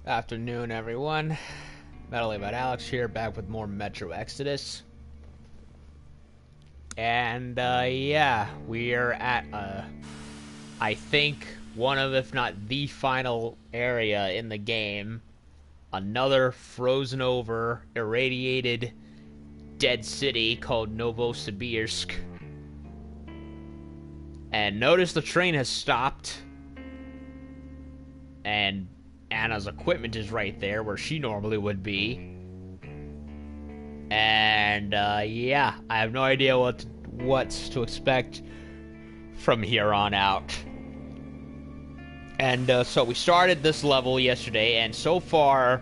Afternoon, everyone. Metal about Alex here, back with more Metro Exodus. And, yeah, we're at, I think, one of, if not the final area in the game. Another frozen over, irradiated, dead city called Novosibirsk. And notice the train has stopped. And Anna's equipment is right there where she normally would be. And yeah, I have no idea what to expect from here on out. And so we started this level yesterday, and so far,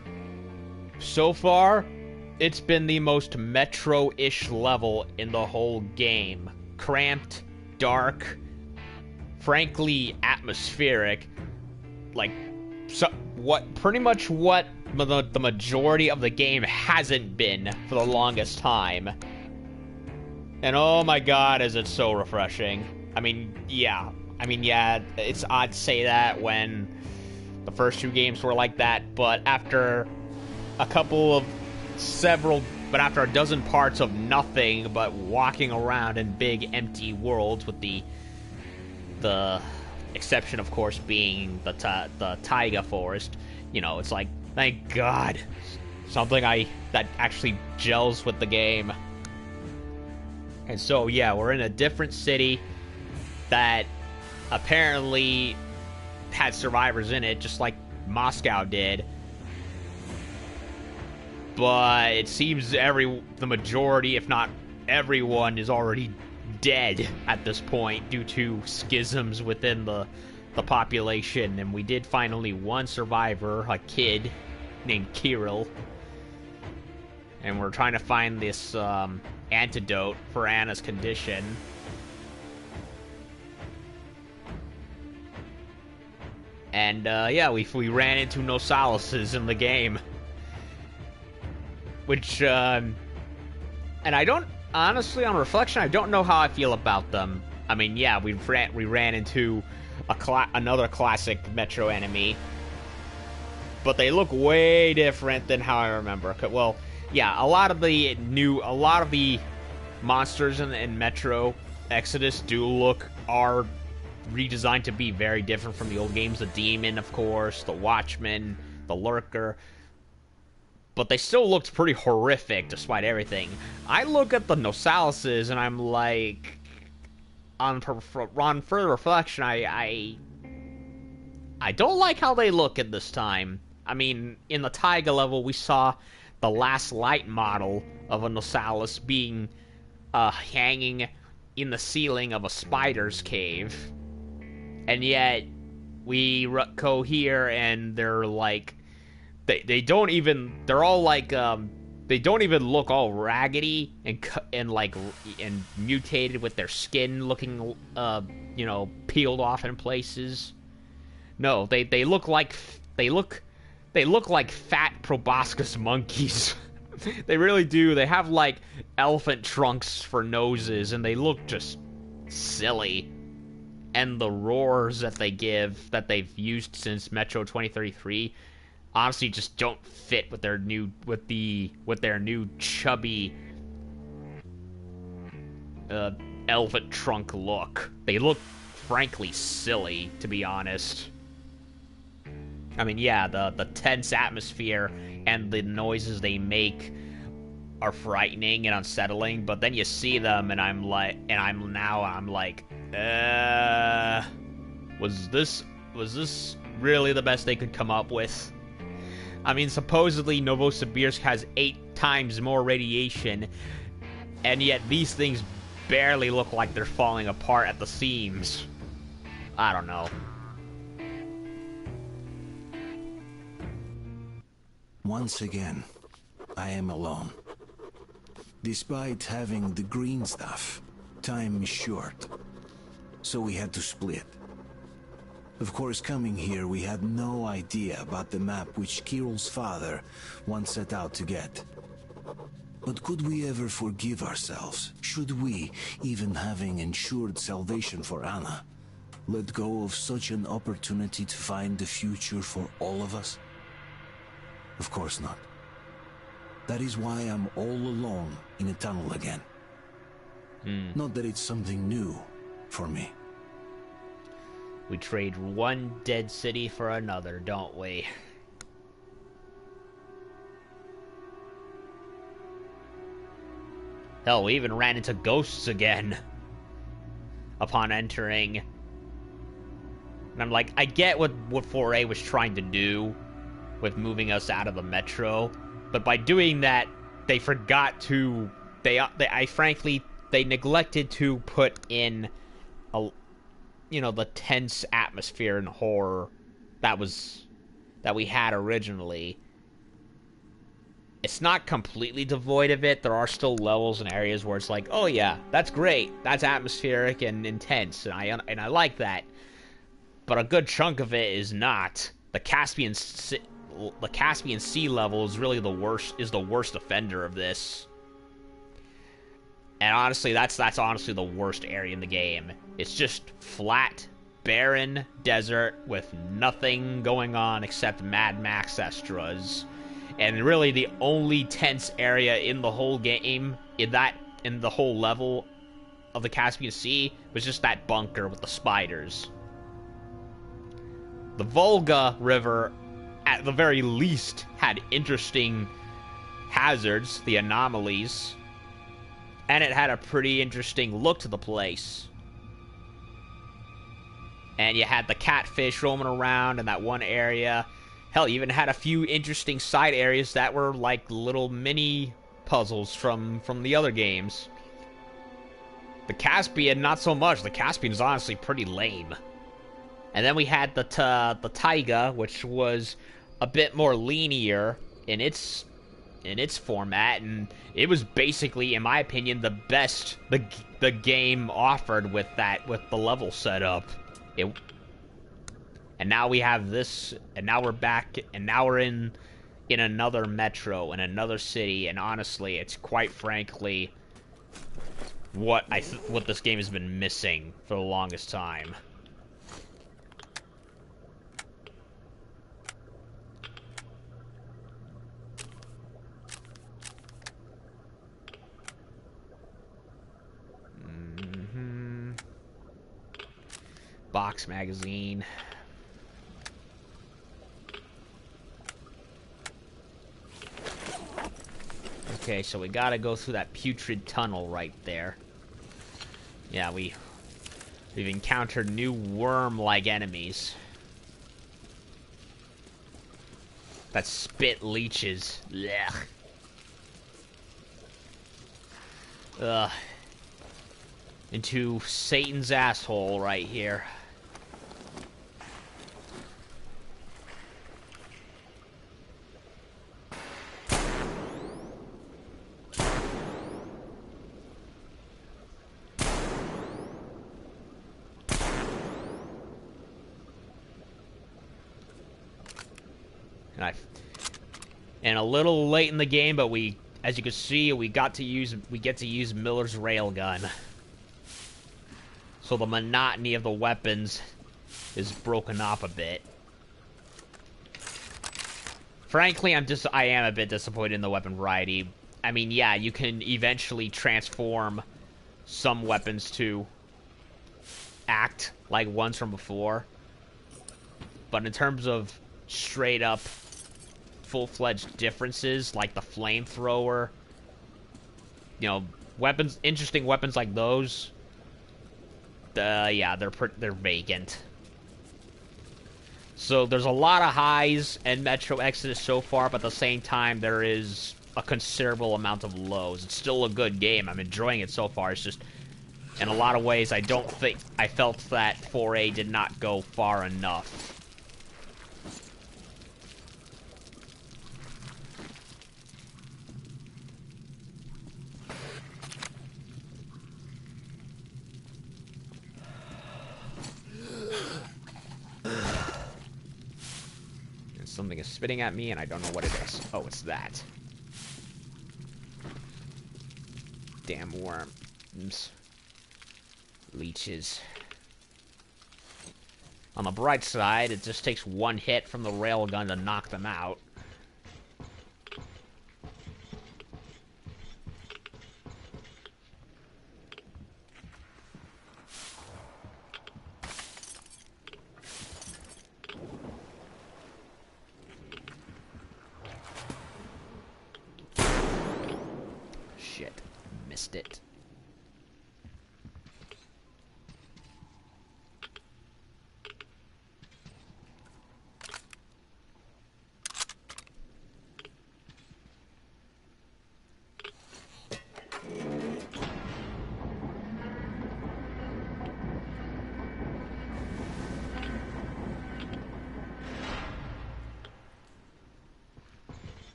it's been the most Metro-ish level in the whole game. Cramped, dark, frankly atmospheric, like pretty much what the majority of the game hasn't been for the longest time. And oh my god, is it so refreshing. I mean, yeah, it's odd to say that when the first two games were like that, but after after a dozen parts of nothing but walking around in big empty worlds, with the exception, of course, being the taiga forest. You know, it's like, thank God, something that actually gels with the game. And so, yeah, we're in a different city that apparently had survivors in it, just like Moscow did. But it seems the majority, if not everyone, is already dead at this point due to schisms within the population. And we did find only one survivor, a kid named Kirill, and we're trying to find this antidote for Anna's condition. And yeah, we ran into Nosalises in the game, which and I don't, honestly, on reflection, I don't know how I feel about them. I mean, yeah, we ran into another classic Metro enemy, but they look way different than how I remember. Well, yeah, a lot of the monsters in Metro Exodus are redesigned to be very different from the old games. The Demon, of course, the Watchman, the Lurker. But they still looked pretty horrific despite everything. I look at the Nosalises and I'm like, on further reflection, I don't like how they look at this time. I mean, in the Taiga level, we saw the last light model of a Nosalis being hanging in the ceiling of a spider's cave. And yet, we go here and they're like, they don't even, they're all like, they don't even look all raggedy and mutated, with their skin looking, you know, peeled off in places. No, they look like fat proboscis monkeys. They really do. They have like elephant trunks for noses, and they look just silly. And the roars that they've used since Metro 2033, honestly just don't fit with their new chubby elephant trunk look. They look frankly silly, to be honest. I mean, yeah, the tense atmosphere and the noises they make are frightening and unsettling, but then you see them and I'm like, was this really the best they could come up with? I mean, supposedly Novosibirsk has 8 times more radiation, and yet these things barely look like they're falling apart at the seams. I don't know. Once again, I am alone. Despite having the green stuff, time is short, so we had to split. Of course, coming here, we had no idea about the map which Kirill's father once set out to get. But could we ever forgive ourselves? Should we, even having ensured salvation for Anna, let go of such an opportunity to find the future for all of us? Of course not. That is why I'm all alone in a tunnel again. Not that it's something new for me. We trade one dead city for another, don't we? Hell, we even ran into ghosts again upon entering. And I'm like, I get what 4A was trying to do with moving us out of the metro, but by doing that, they forgot to... They neglected to put in the tense atmosphere and horror that we had originally. It's not completely devoid of it. There are still levels and areas where it's like, oh yeah, that's great. That's atmospheric and intense, and I like that. But a good chunk of it is not. The Caspian Sea level is really the worst offender of this. And honestly, that's honestly the worst area in the game. It's just flat, barren desert with nothing going on except Mad Max extras. And really the only tense area in the whole game, in the whole level of the Caspian Sea, was just that bunker with the spiders. The Volga River, at the very least, had interesting hazards, the anomalies. And it had a pretty interesting look to the place. And you had the catfish roaming around in that one area. Hell, you even had a few interesting side areas that were like little mini puzzles from the other games. The Caspian, not so much. The Caspian is honestly pretty lame. And then we had the Taiga, which was a bit more linear in its format, and it was basically, in my opinion, the best the game offered with the level setup. And now we have this, and now we're back, and now we're in another metro, in another city, and honestly, it's quite frankly what this game has been missing for the longest time. Box magazine. Okay, so we gotta go through that putrid tunnel right there. Yeah, we've encountered new worm-like enemies that spit leeches. Blech. Ugh. Into Satan's asshole right here. And a little late in the game, but as you can see, we get to use Miller's railgun. So the monotony of the weapons is broken off a bit. Frankly, I am a bit disappointed in the weapon variety. I mean, yeah, you can eventually transform some weapons to act like ones from before. But in terms of straight up full-fledged differences, like the flamethrower, interesting weapons like those, yeah, they're vacant. So there's a lot of highs in Metro Exodus so far, but at the same time, there is a considerable amount of lows. It's still a good game. I'm enjoying it so far. It's just, in a lot of ways, I felt that 4A did not go far enough. Something is spitting at me, and I don't know what it is. Oh, it's that. Damn worms. Leeches. On the bright side, it just takes one hit from the railgun to knock them out. shit. Missed it.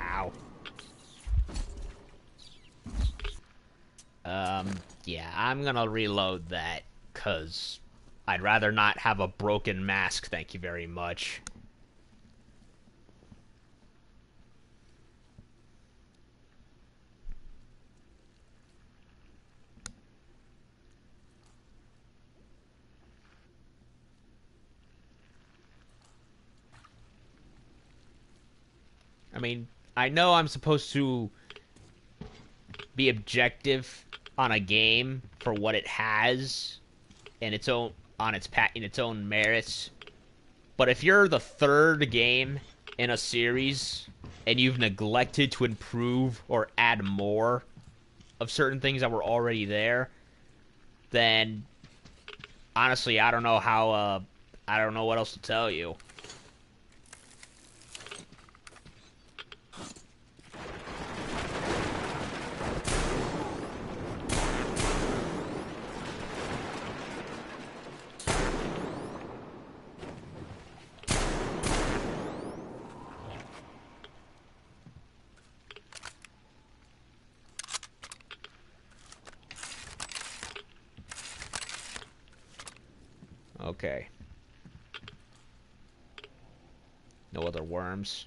Ow. Yeah, I'm gonna reload that, cause I'd rather not have a broken mask, thank you very much. I mean, I know I'm supposed to be objective on a game for what it has in its own in its own merits. But if you're the third game in a series and you've neglected to improve or add more of certain things that were already there, then honestly, I don't know how. I don't know what else to tell you. Okay. No other worms.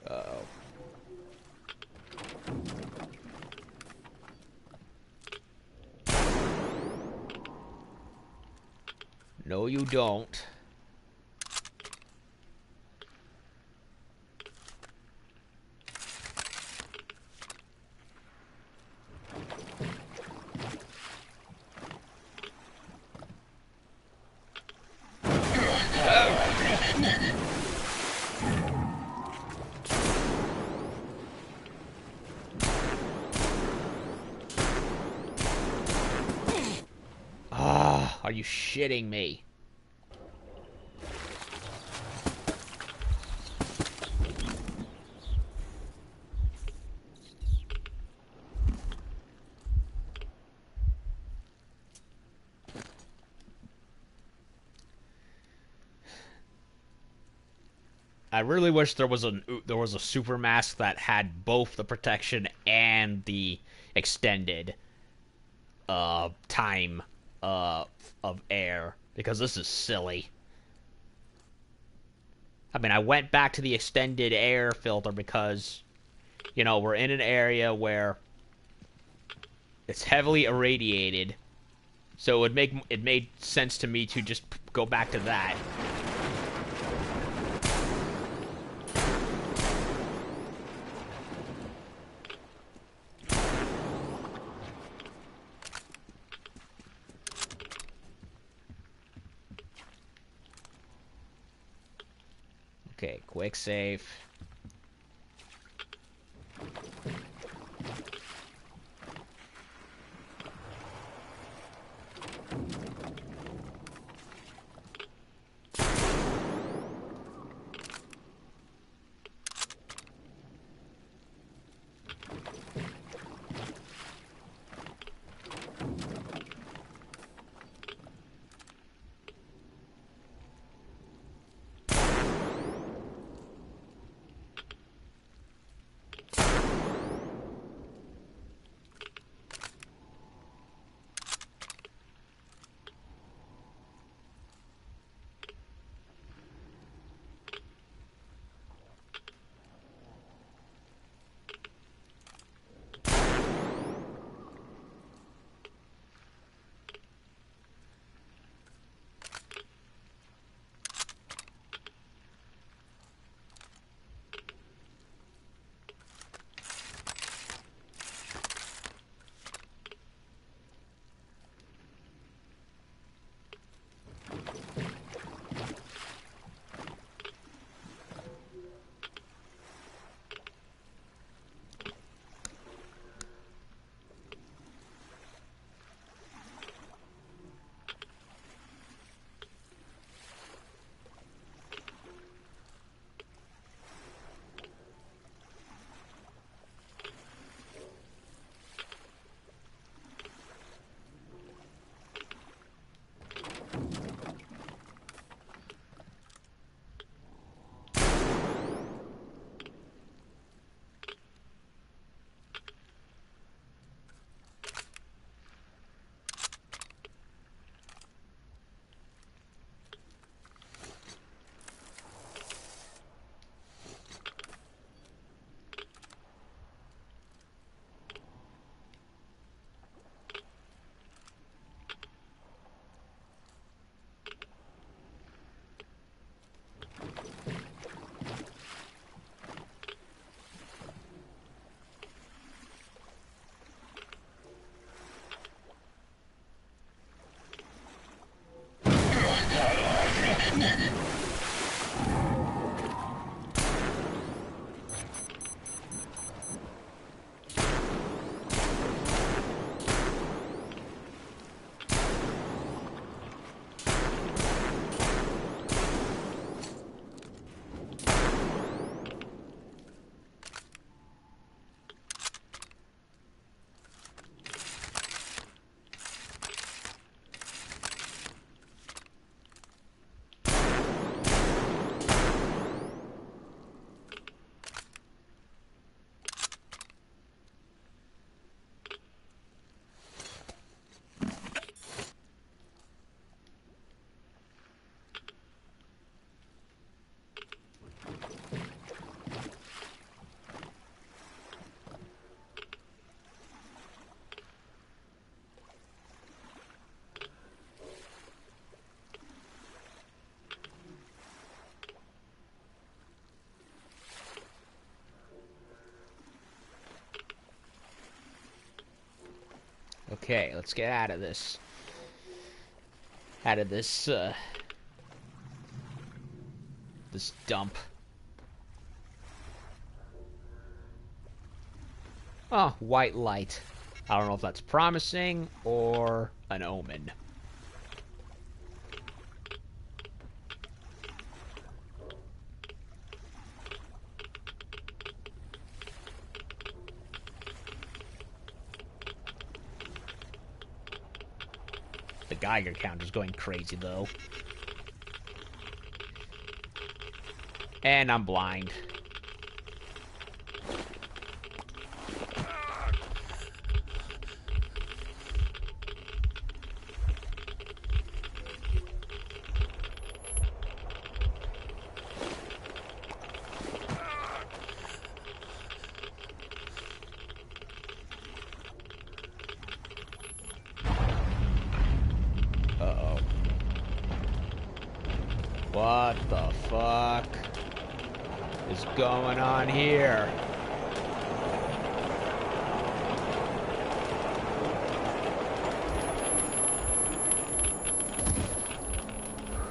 Uh-oh. No, you don't. Ah, are you shitting me? I really wish there was a super mask that had both the protection and the extended time of air, because this is silly. I mean, I went back to the extended air filter because, you know, we're in an area where it's heavily irradiated, so it made sense to me to just go back to that. Okay, quick save. Okay, let's get out of this. Out of this, this dump. Oh, white light. I don't know if that's promising or an omen. The Geiger counter's going crazy, though. And I'm blind. Uh-oh. What the fuck is going on here?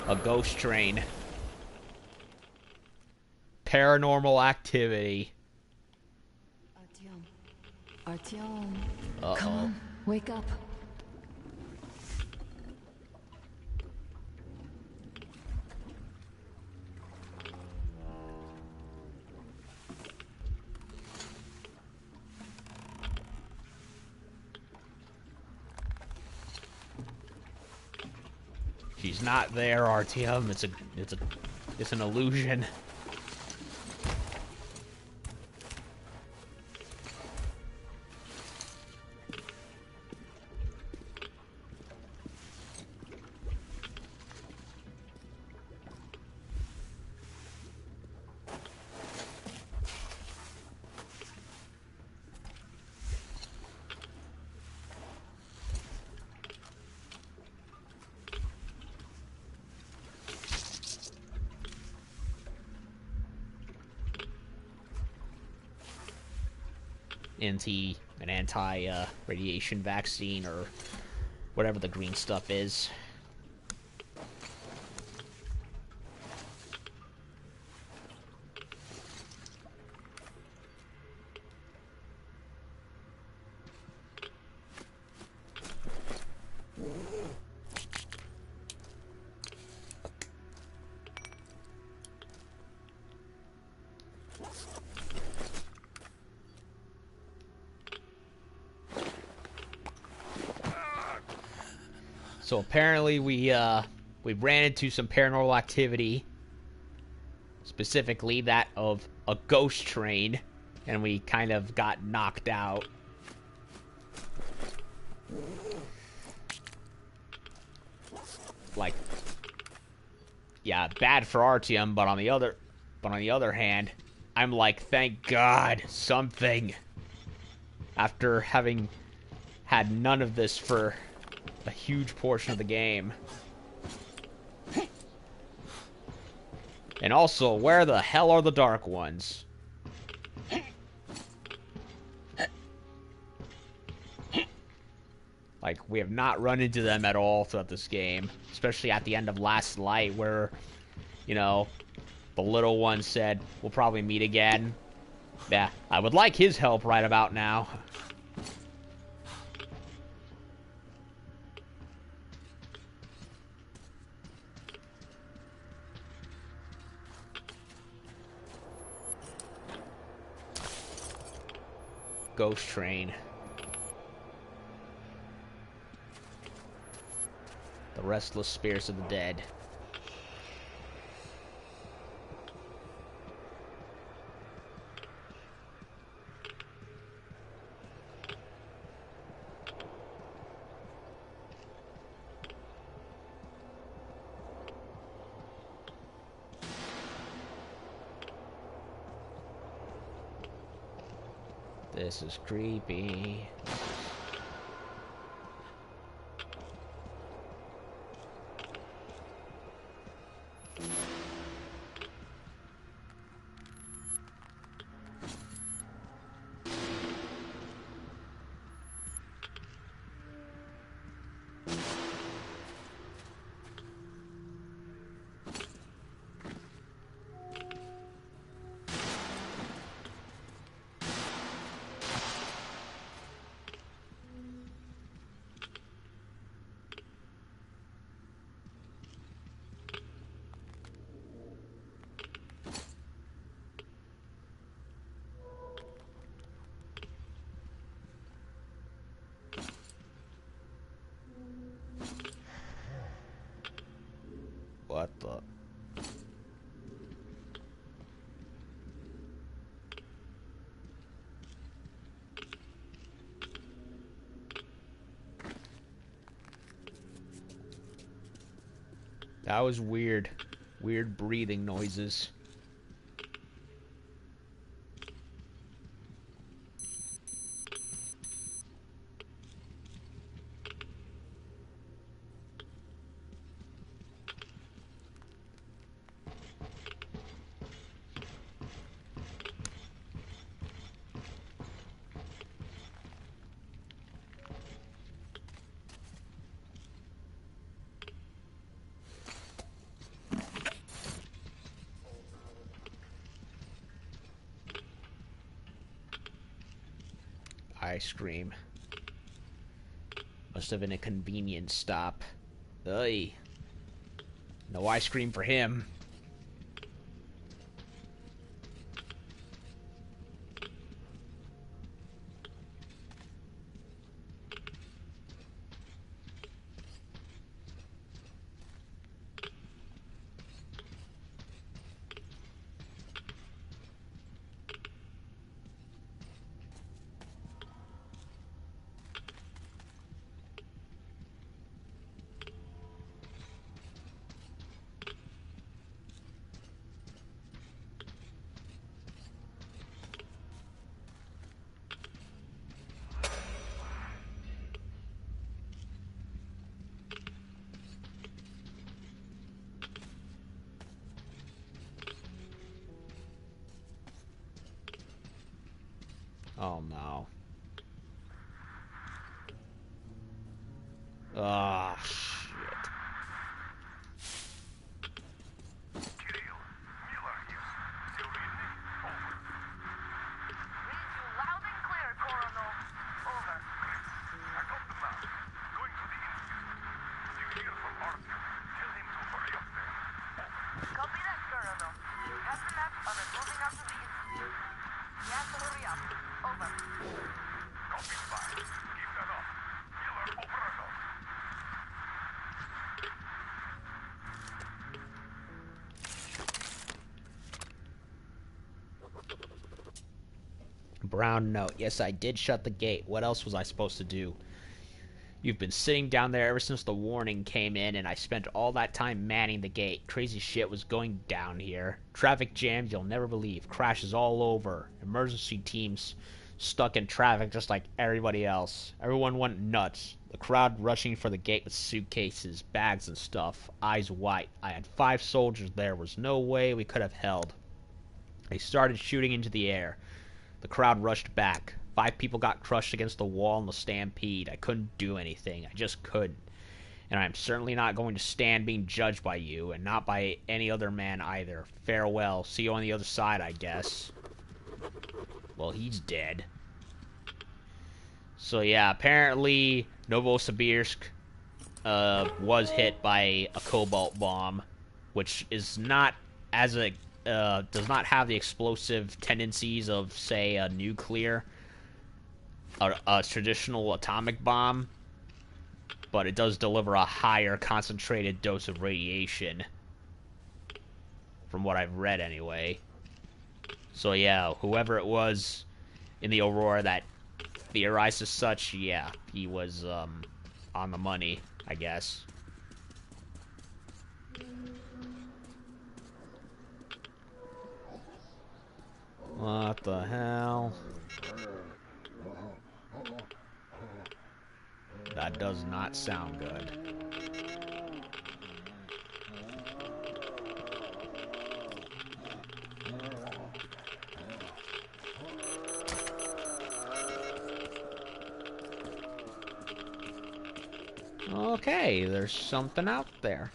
A ghost train. paranormal activity. Artyom. Uh-oh. Come on, wake up. She's not there, Artyom. It's an illusion. An anti radiation vaccine or whatever the green stuff is. So apparently we ran into some paranormal activity, specifically that of a ghost train, and we kind of got knocked out. Like, yeah, bad for Artyom, but on the other hand, I'm like, thank God, something. After having had none of this for a huge portion of the game. And also, where the hell are the Dark Ones? Like, we have not run into them at all throughout this game. Especially at the end of Last Light, where, you know, the little one said, we'll probably meet again. Yeah, I would like his help right about now. Ghost train. The restless spirits of the dead. This is creepy. What the? That was weird. Weird breathing noises. ice cream. Must have been a convenience stop. Ugh. No ice cream for him. Oh no. Ah, shit. Brown note. Yes, I did shut the gate. What else was I supposed to do? You've been sitting down there ever since the warning came in, and I spent all that time manning the gate. Crazy shit was going down here. Traffic jams you'll never believe. Crashes all over. Emergency teams stuck in traffic just like everybody else. Everyone went nuts. The crowd rushing for the gate with suitcases, bags, and stuff. Eyes white. I had 5 soldiers there. There was no way we could have held. They started shooting into the air. The crowd rushed back. 5 people got crushed against the wall in the stampede. I couldn't do anything. I just couldn't. And I'm certainly not going to stand being judged by you, and not by any other man either. Farewell. See you on the other side, I guess. Well, he's dead. So yeah, apparently Novosibirsk was hit by a cobalt bomb, which is not as a does not have the explosive tendencies of, say, a nuclear, a traditional atomic bomb, but it does deliver a higher concentrated dose of radiation, from what I've read anyway. So yeah, whoever it was in the Aurora that theorized as such, yeah, he was on the money, I guess. What the hell? That does not sound good. Okay, there's something out there.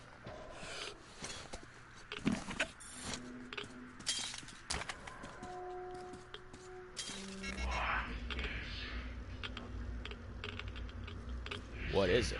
What is it?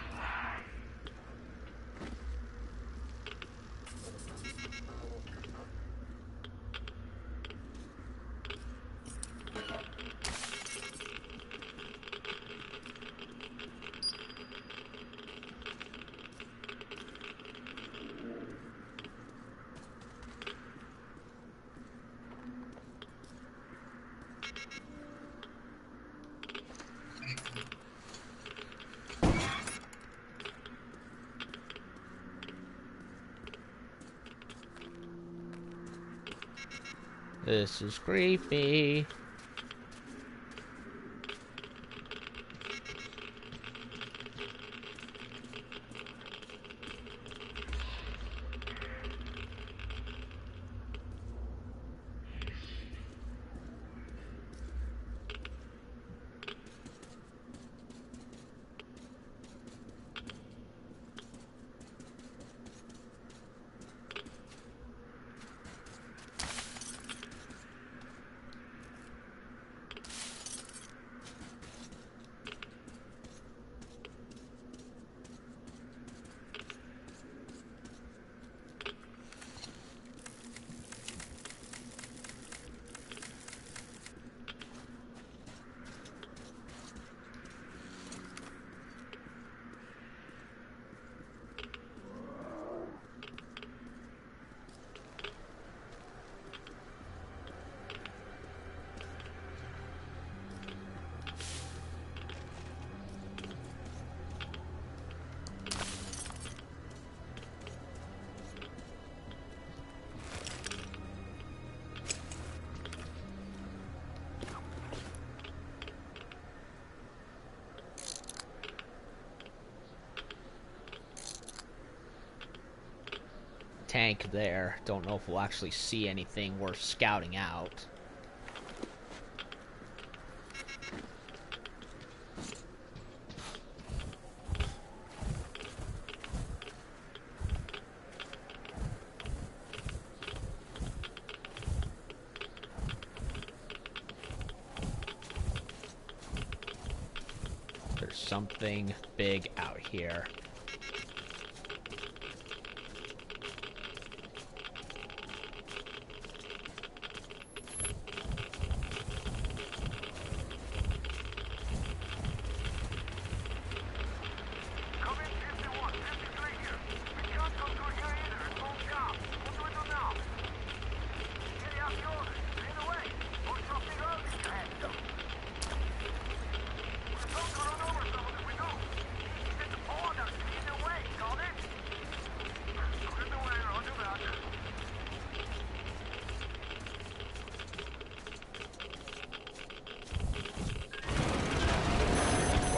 This is creepy. tank there. Don't know if we'll actually see anything worth scouting out. There's something big out here.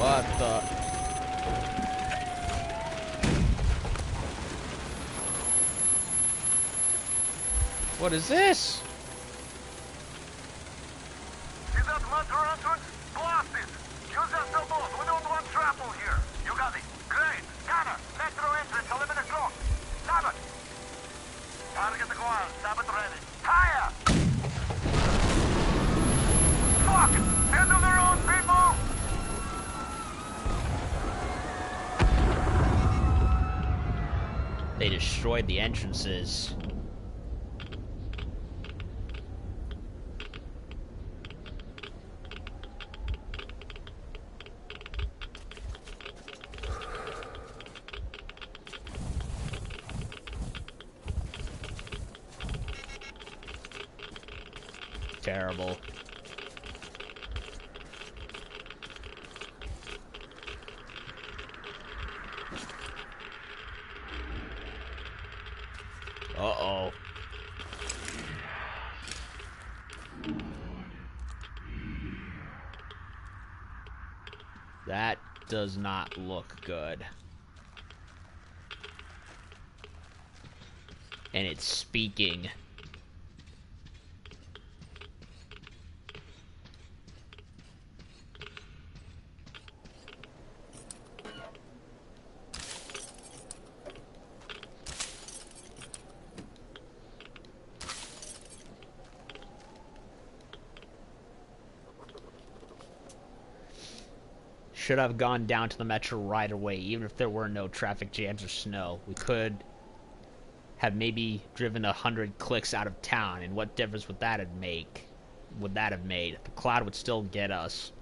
What the? What is this? Is that metro entrance? Blast it! Use that double. We don't want shrapnel here. You got it. Great. Scanner. Metro entrance. 11 o'clock. Sabbath. Target acquired. Sabbath ready. Higher! Fuck! End of the road, people! They destroyed the entrances. Terrible. Uh-oh. That does not look good. And it's speaking. Should have gone down to the metro right away, even if there were no traffic jams or snow. We could have maybe driven 100 clicks out of town, and what difference would that have make? Would that have made? The cloud would still get us.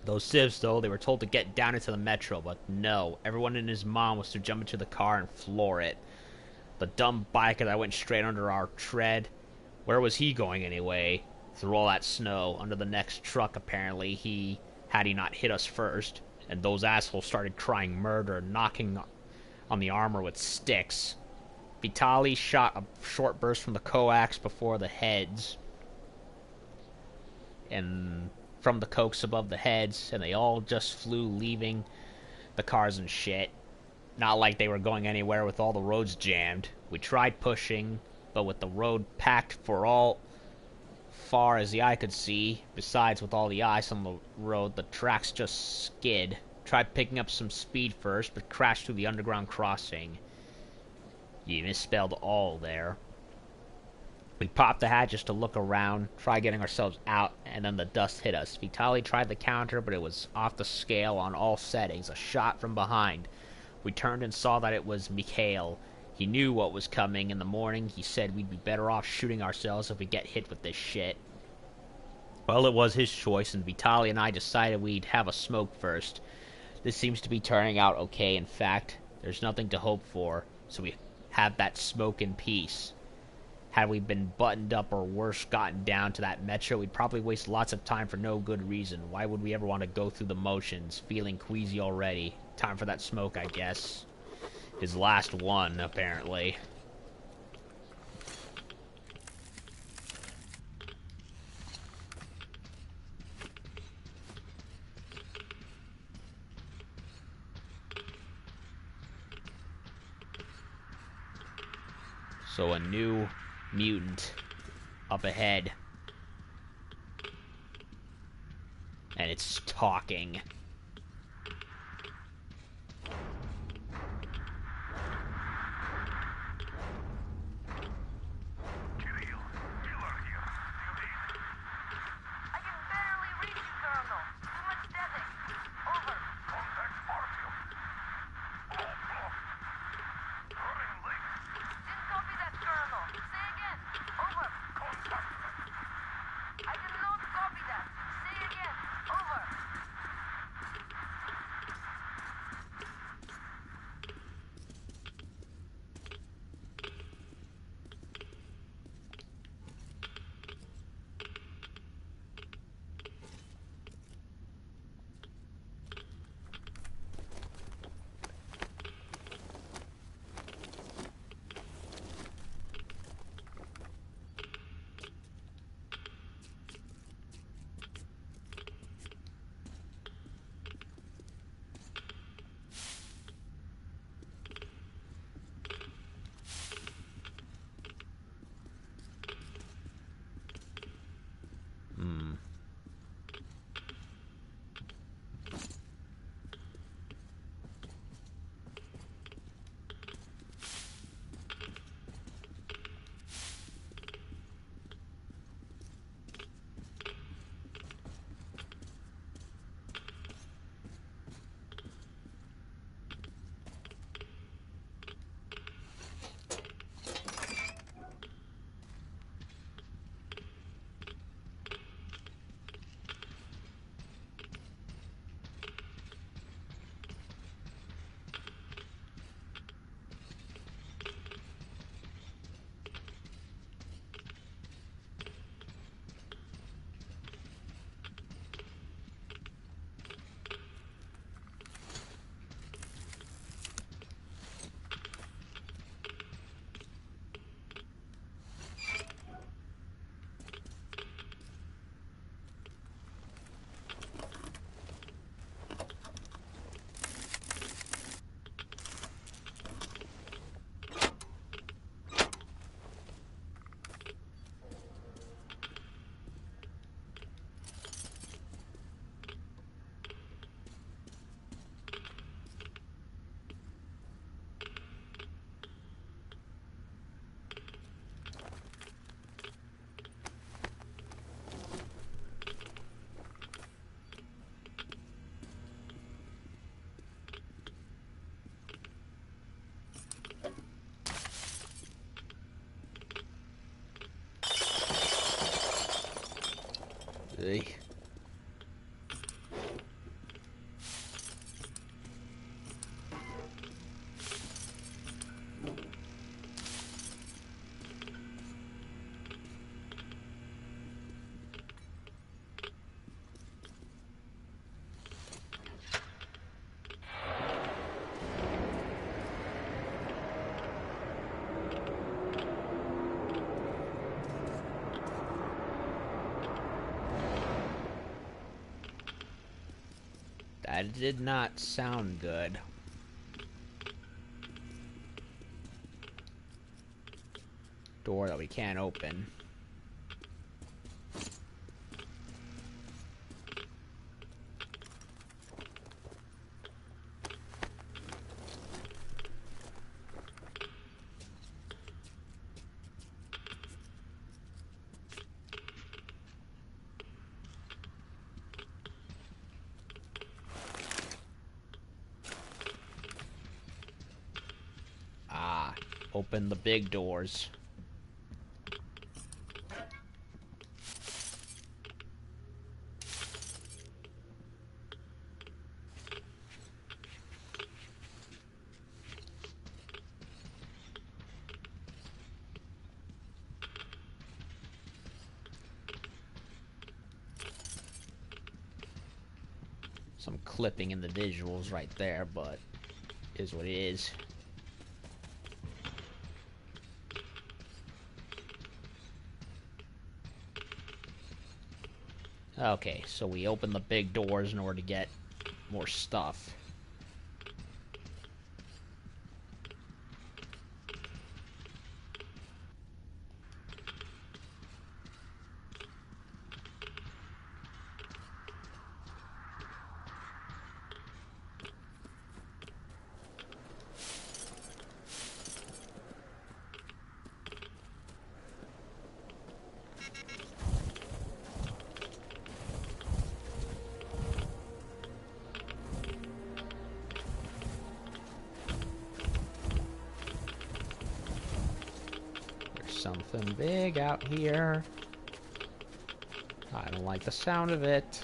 Those civs, though, they were told to get down into the metro, but no. Everyone and his mom was to jump into the car and floor it. The dumb biker that went straight under our tread. Where was he going anyway? Through all that snow, under the next truck, apparently. Had he not hit us first, and those assholes started crying murder, knocking on the armor with sticks. Vitali shot a short burst from the coax before the heads, and from the cokes above the heads, and they all just flew, leaving the cars and shit. Not like they were going anywhere with all the roads jammed. We tried pushing, but with the road packed for all far as the eye could see, besides with all the ice on the road, the tracks just skid. Tried picking up some speed first, but crashed through the underground crossing. You misspelled all there. We popped the hatch just to look around, try getting ourselves out, and then the dust hit us. Vitali tried the counter, but it was off the scale on all settings, a shot from behind. We turned and saw that it was Mikhail. He knew what was coming in the morning. He said we'd be better off shooting ourselves if we get hit with this shit. Well, it was his choice, and Vitali and I decided we'd have a smoke first. This seems to be turning out okay. In fact, there's nothing to hope for, so we have that smoke in peace. Had we been buttoned up or worse, gotten down to that metro, we'd probably waste lots of time for no good reason. Why would we ever want to go through the motions? Feeling queasy already. Time for that smoke, I guess. His last one, apparently. So a new mutant up ahead. And it's talking. See? That did not sound good. Door that we can't open. Open the big doors. Some clipping in the visuals right there, but is what it is. Okay, so we open the big doors in order to get more stuff. something big out here. I don't like the sound of it.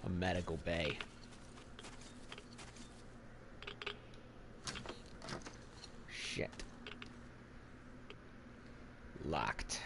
A medical bay. Shit. Locked.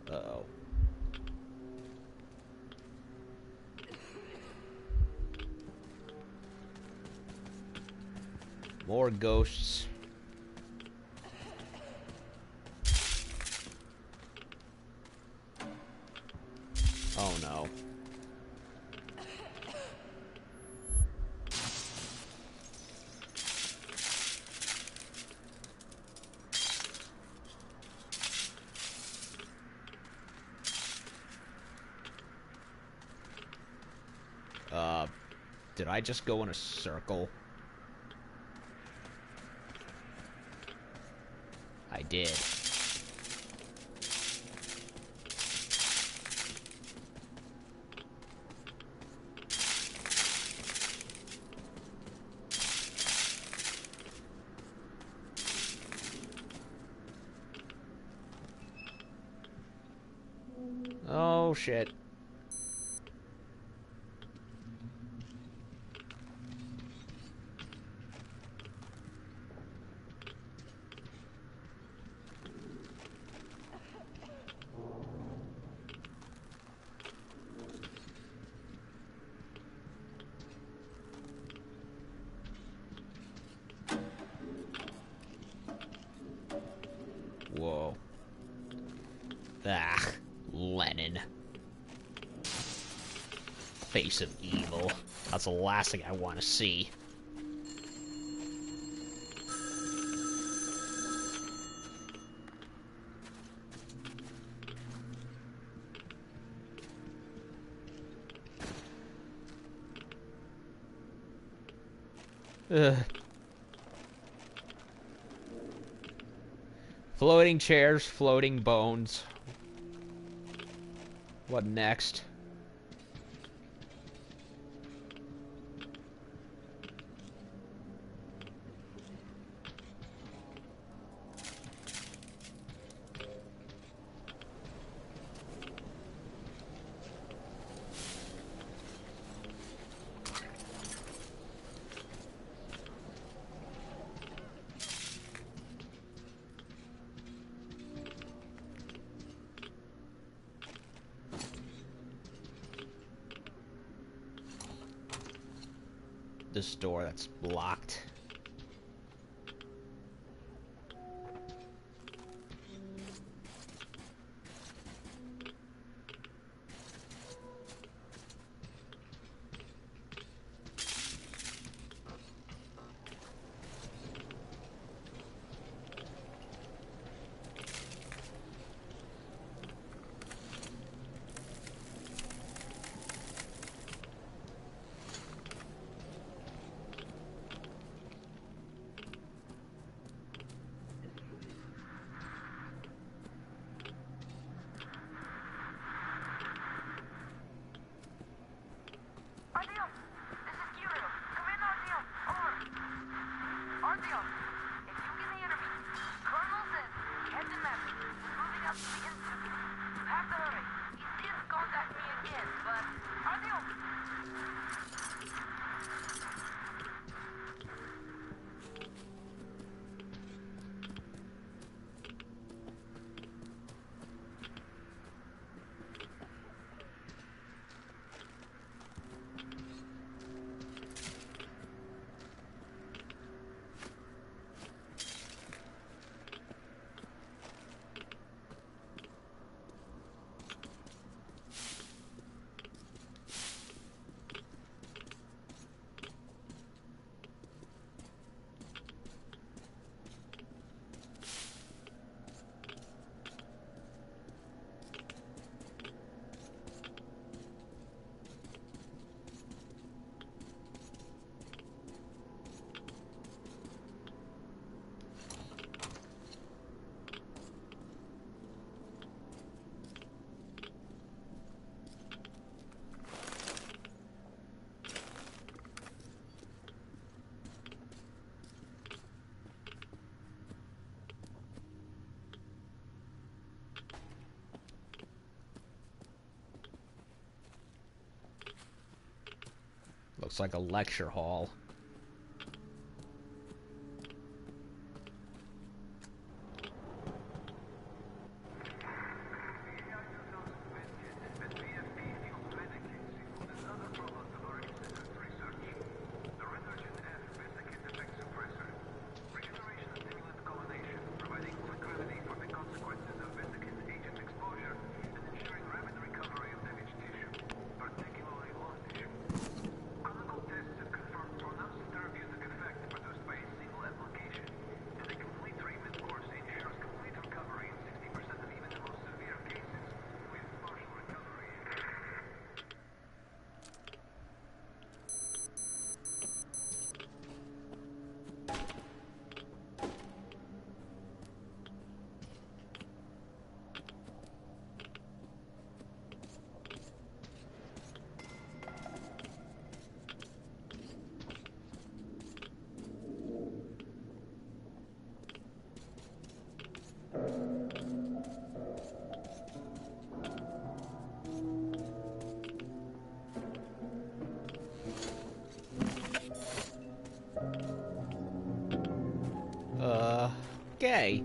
Uh-oh. More ghosts. Oh no. Did I just go in a circle? I did. Oh, shit. Whoa. Ah, Lenin. Face of evil. That's the last thing I want to see. Ugh. Floating chairs, floating bones. What next? This door that's blocked. Looks like a lecture hall. Okay.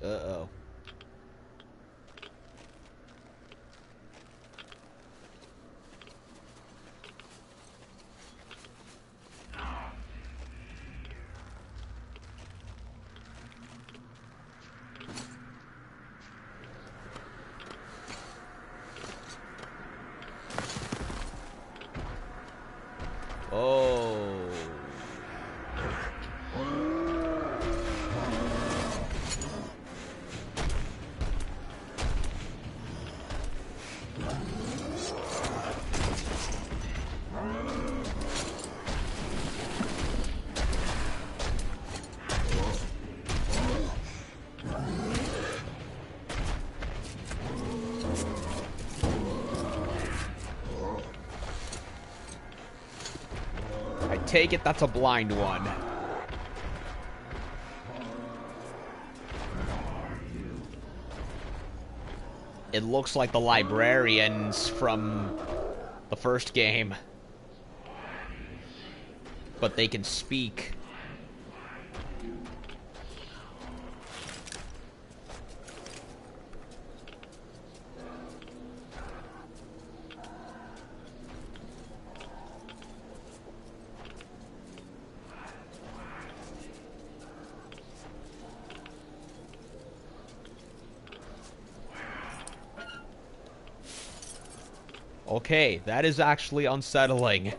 Uh-oh. Oh. I take it that's a blind one. It looks like the librarians from the first game. But they can speak. Okay, that is actually unsettling.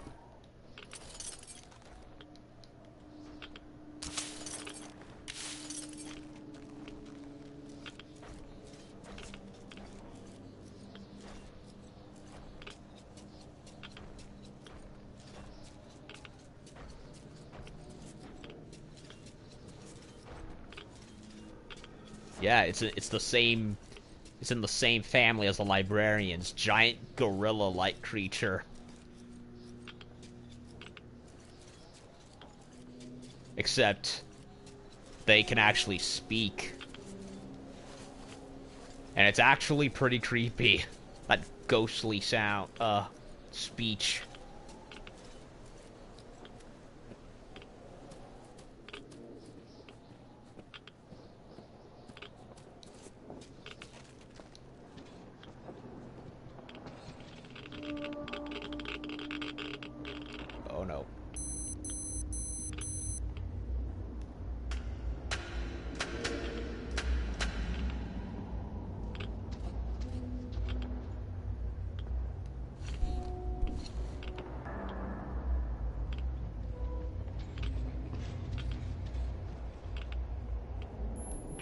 Yeah, it's the same. It's in the same family as the librarians. Giant gorilla-like creature. Except they can actually speak. And it's actually pretty creepy. That ghostly sound, speech.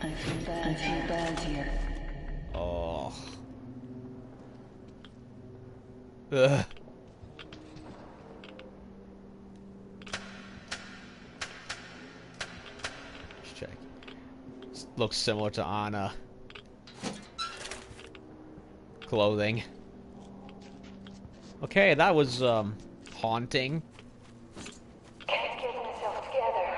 I feel bad here. Oh. Ugh. Let's check. This looks similar to Anna. Clothing. Okay, that was, haunting. Can't get myself together.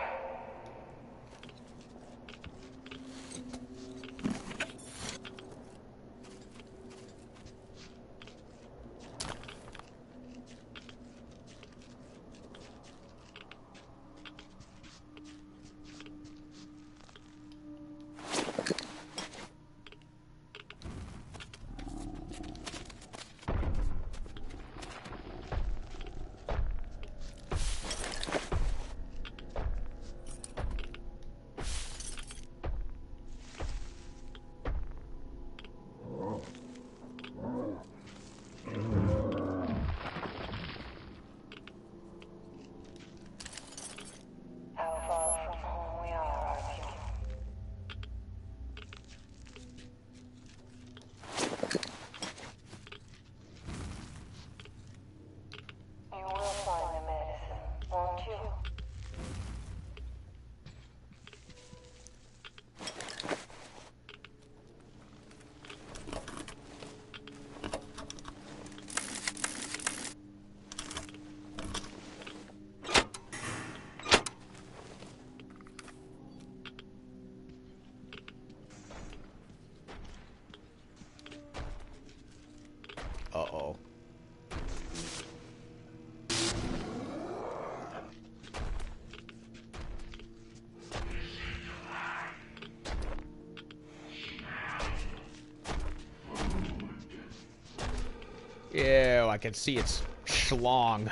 How far from home we are, Artyom. You will find the medicine, won't you? Uh-oh. Ew, I can see its schlong.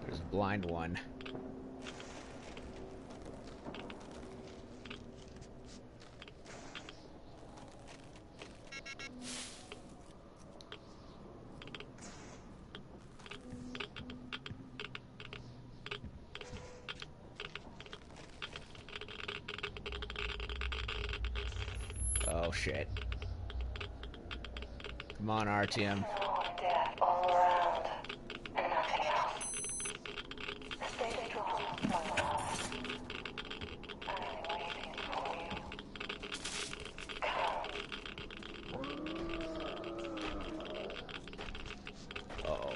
There's a blind one. Oh shit. Come on, RTM. Death all around, and nothing else. Stay strong, my love. I'm waiting for you. Come. Uh-oh.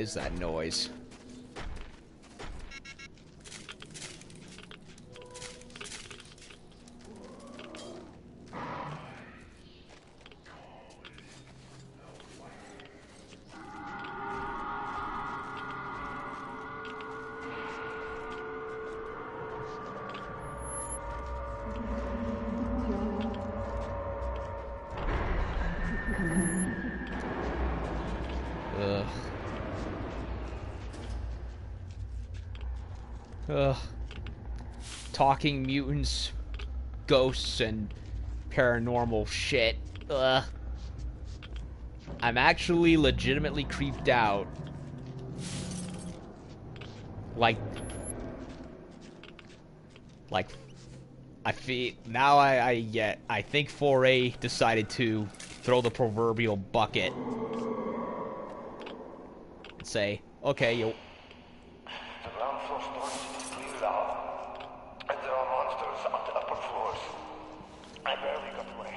is that noise? Ugh. Ugh. Talking mutants, ghosts, and paranormal shit. Ugh. I'm actually legitimately creeped out. Like, I feel now. I think 4A decided to throw the proverbial bucket and say, okay, you. The ground floor storage is cleared out, and there are monsters on the upper floors. I barely got away.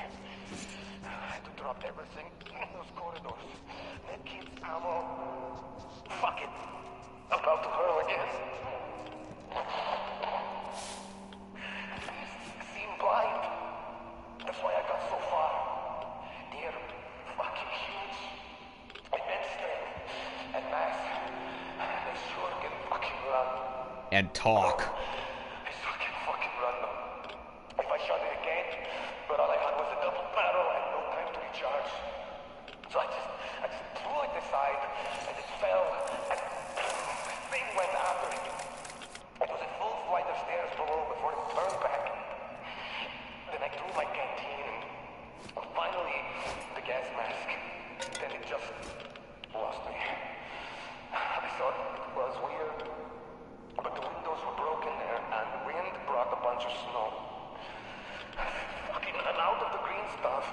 I had to drop everything in those corridors. Medkits, ammo. Fuck it. About to hurl again. Seem blind. That's why I got so far. They're fucking huge. Immense strength and mass. They sure can fucking run. And talk. I sure can fucking run them. If I shot it again, but all I had was a double barrel and no time to recharge. So I just threw it aside and it fell and the thing went after it. It was a full flight of stairs below before it turned back. Then I threw my canteen and finally the gas mask. Then it just lost me. I thought it was weird, but the windows were broken there and the wind brought a bunch of snow. Fucking I'm out of the green stuff.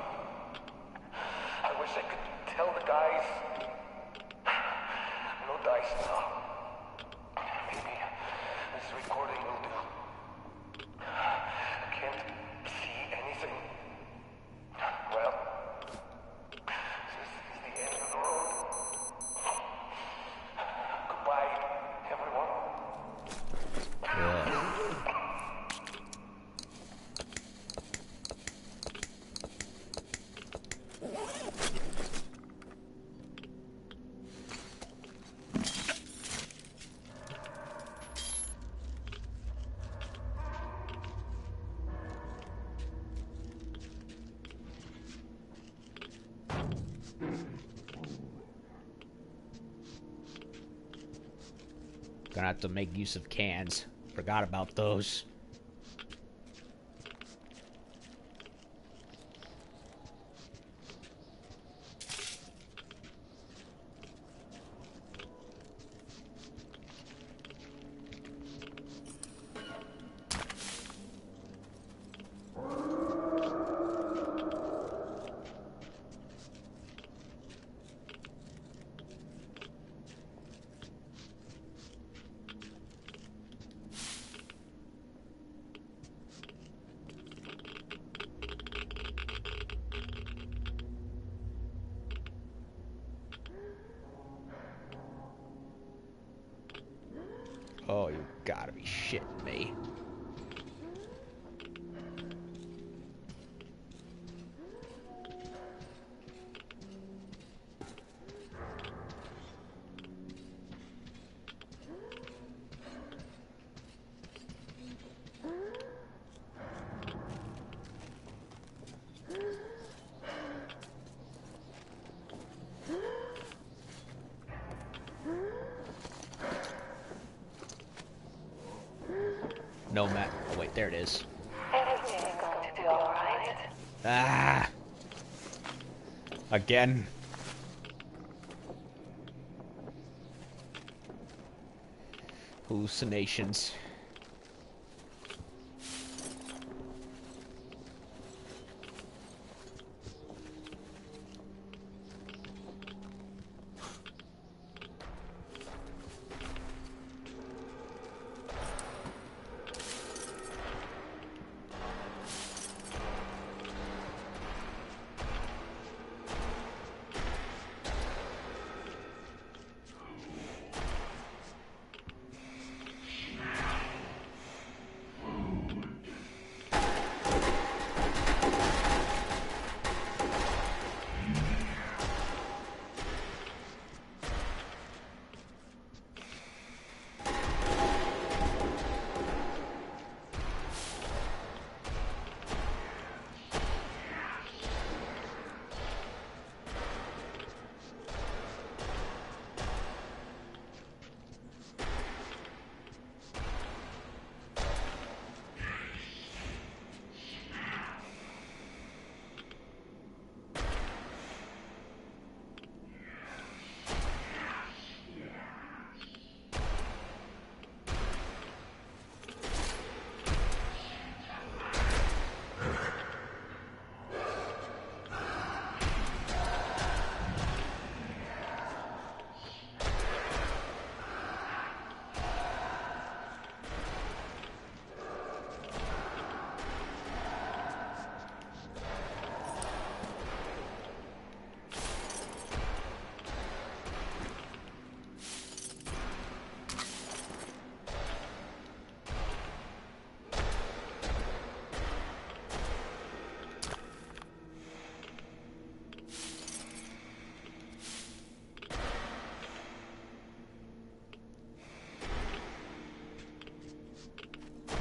I wish I could tell the guys. No dice now. Maybe this recording will do. I can't see anything. Well, this is the end of the road. Goodbye, everyone. Gonna have to make use of cans. Forgot about those. Oh, you gotta be shitting me. No, Matt. Oh, wait, there it is. Everything is going to be alright. Ah! Again. Hallucinations.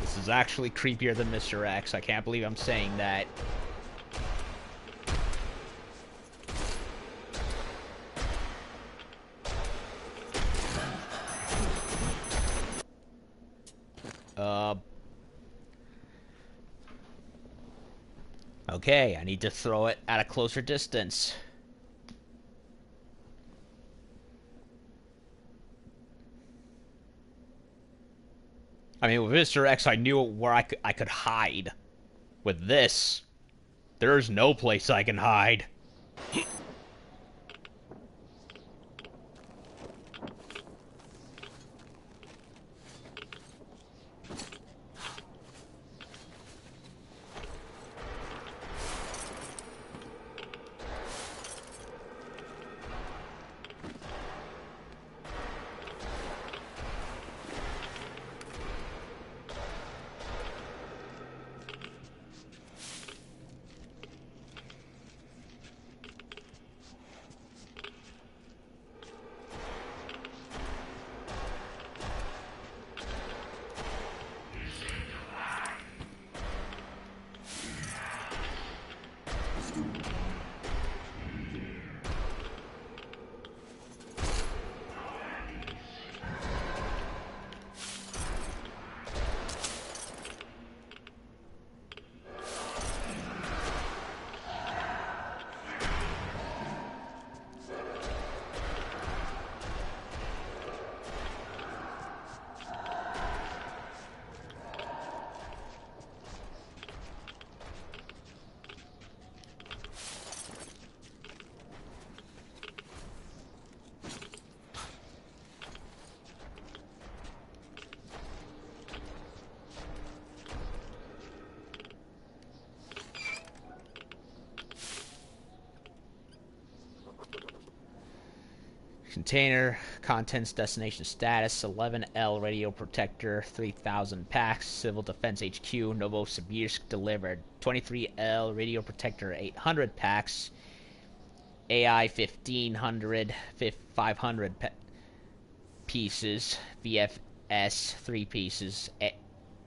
This is actually creepier than Mr. X. I can't believe I'm saying that. Okay, I need to throw it at a closer distance. I mean, with Mr. X, I knew where I could hide. With this, there's no place I can hide. Container, contents, destination status, 11L radio protector, 3,000 packs, Civil Defense HQ, Novosibirsk delivered. 23L radio protector, 800 packs, AI 1,500, 500 pieces, VFS 3 pieces,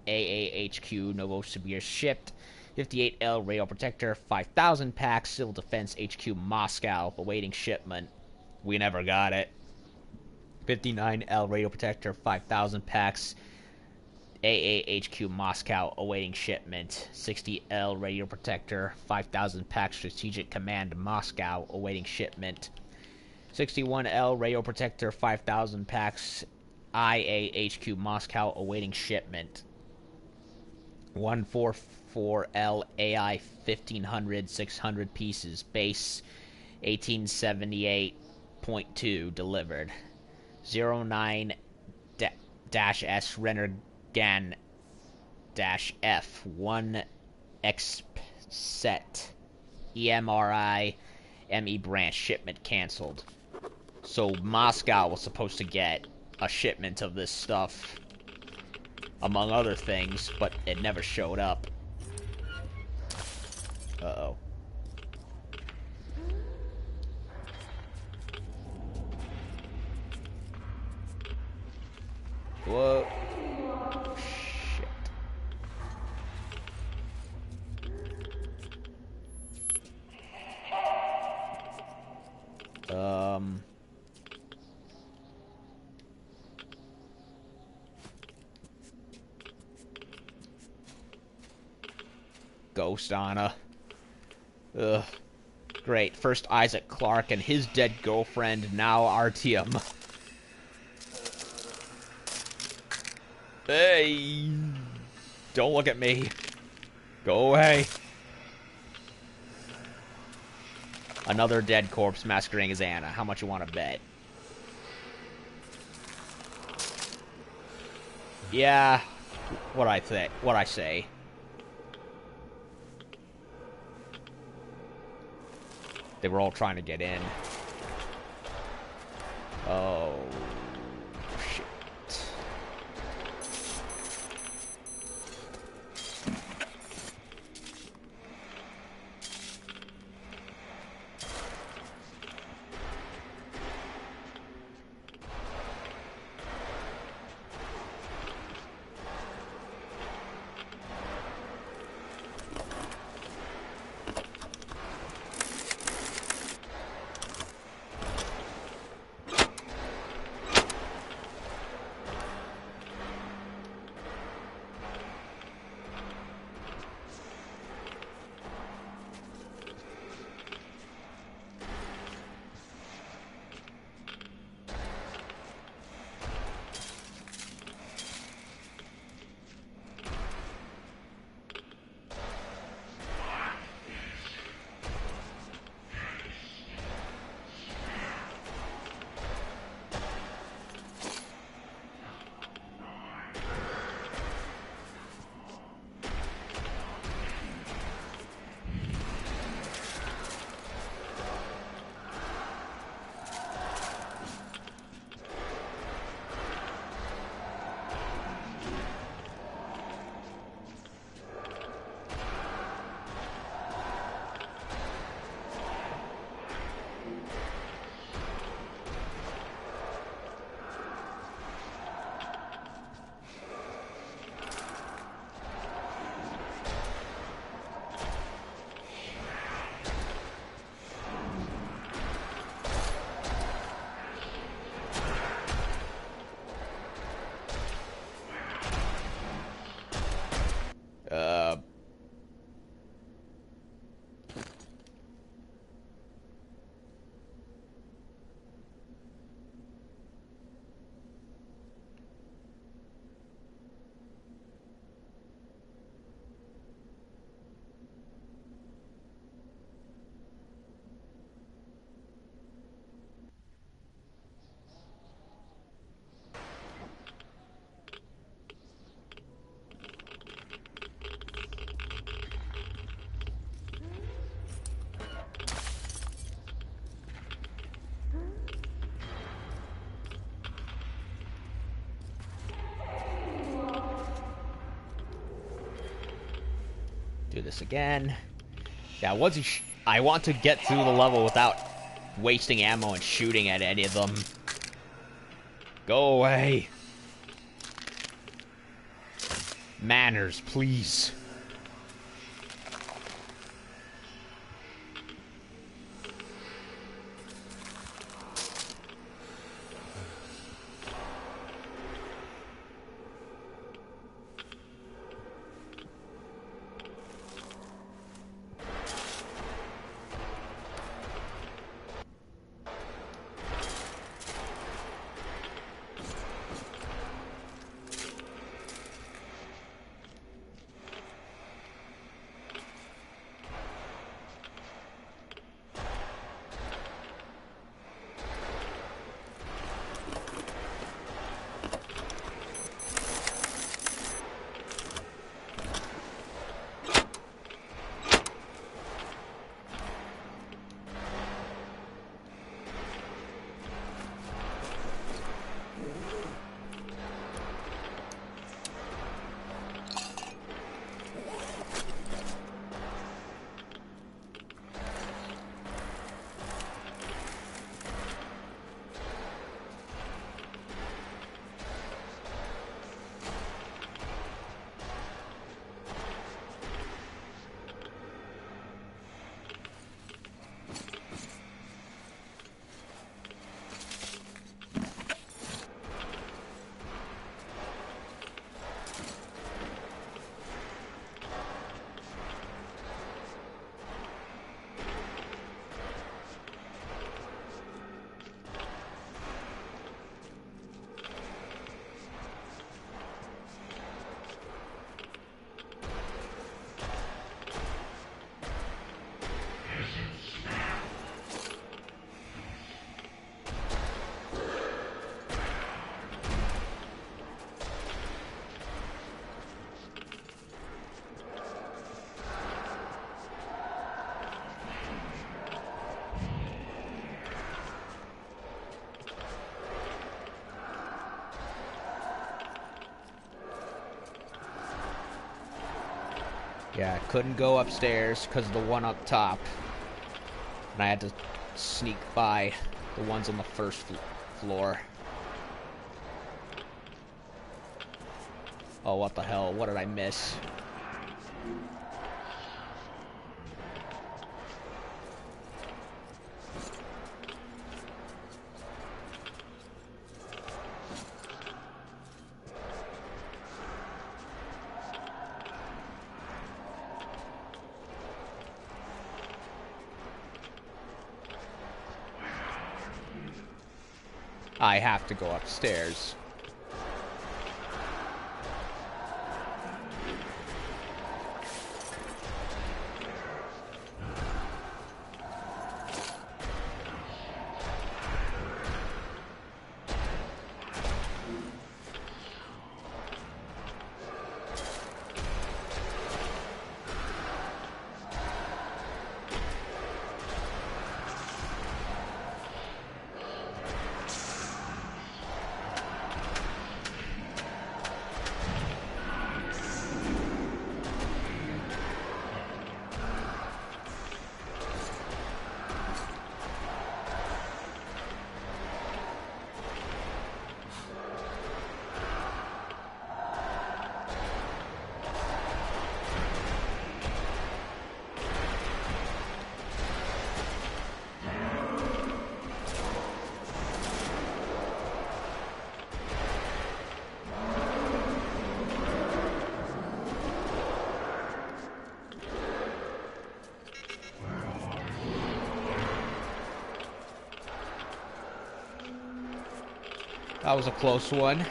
AAHQ, Novosibirsk shipped. 58L radio protector, 5,000 packs, Civil Defense HQ, Moscow, awaiting shipment. We never got it. 59L radio protector, 5,000 packs. AAHQ Moscow awaiting shipment. 60L radio protector, 5,000 packs. Strategic Command Moscow awaiting shipment. 61L radio protector, 5,000 packs. IAHQ Moscow awaiting shipment. 144L AI 1,500, 600 pieces. Base 1878.2 delivered. 09-S Rennergan F 1 Set EMRI ME branch shipment canceled. So Moscow was supposed to get a shipment of this stuff, among other things, but it never showed up. Uh-oh. Whoa. Shit. Ghost Anna. Ugh. Great. First Isaac Clarke and his dead girlfriend, now Artyom. Hey! Don't look at me. Go away. Another dead corpse masquerading as Anna. How much you want to bet? Yeah. What I say. They were all trying to get in. Oh. Shit. this again. Yeah, I want to get through the level without wasting ammo and shooting at any of them. Go away. Manners, please. Yeah, I couldn't go upstairs because of the one up top. And I had to sneak by the ones on the first floor. Oh, what the hell? What did I miss? I have to go upstairs. That was a close one.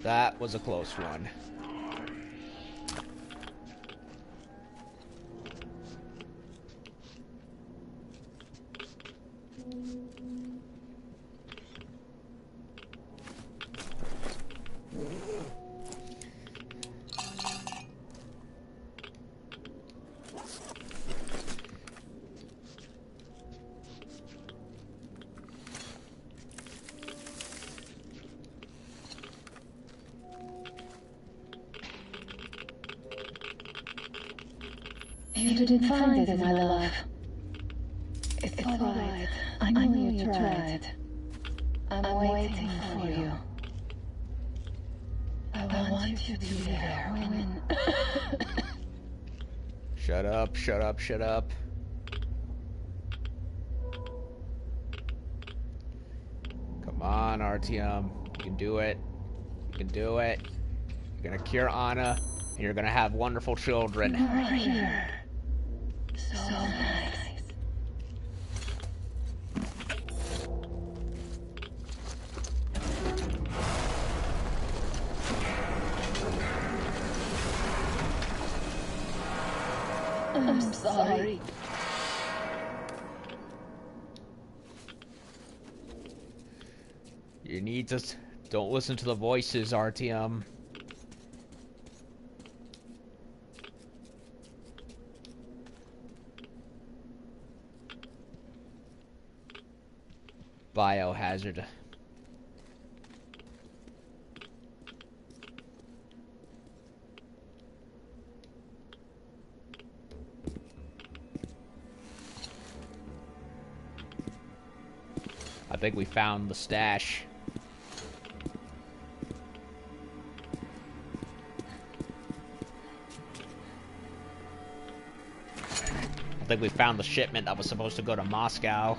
That was a close one. You didn't find it, my love. It's alright. I know you tried. I'm waiting for you. I want you to be there when... Shut up, shut up, shut up. Come on, Artyom. You can do it. You can do it. You're gonna cure Anna, and you're gonna have wonderful children. You are here. So nice. I'm sorry. You need to... Don't listen to the voices, Artyom. Biohazard. I think we found the stash. I think we found the shipment that was supposed to go to Moscow.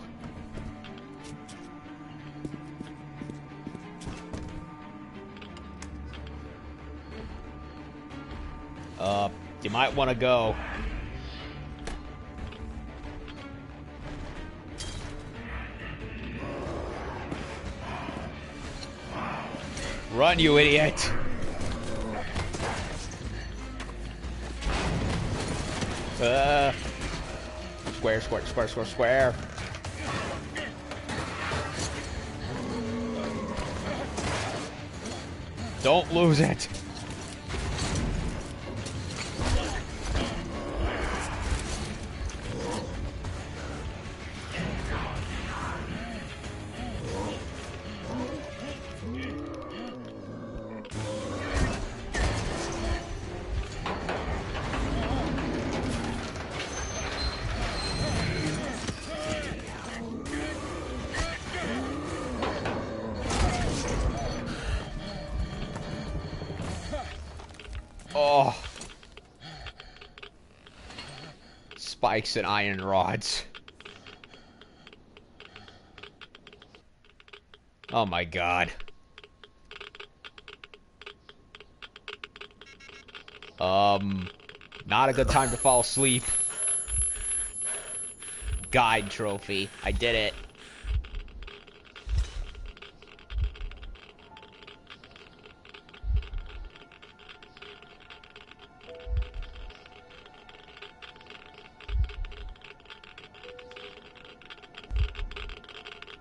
You might want to go. Run, you idiot! Square, square, square, square, square. Don't lose it. Oh. Spikes and iron rods. Oh my god. Not a good time to fall asleep. Guide trophy. I did it.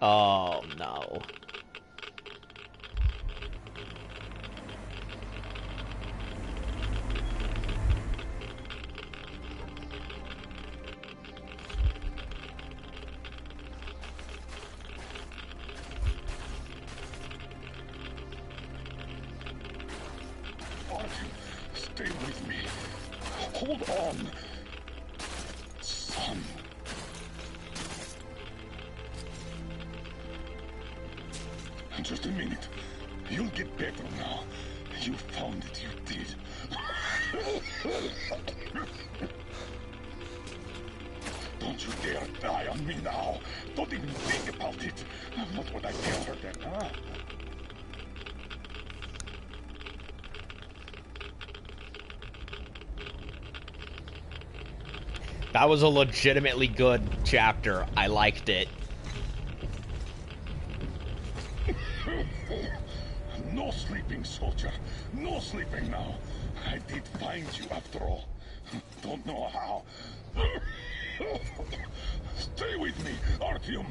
Oh, no. Stay with me. Hold on. Son. Just a minute. You'll get better now. You found it, you did. Don't you dare die on me now. Don't even think about it. What would I tell her then, huh? That was a legitimately good chapter. I liked it. No sleeping, soldier. No sleeping now. I did find you after all. Don't know how. Stay with me, Artyom.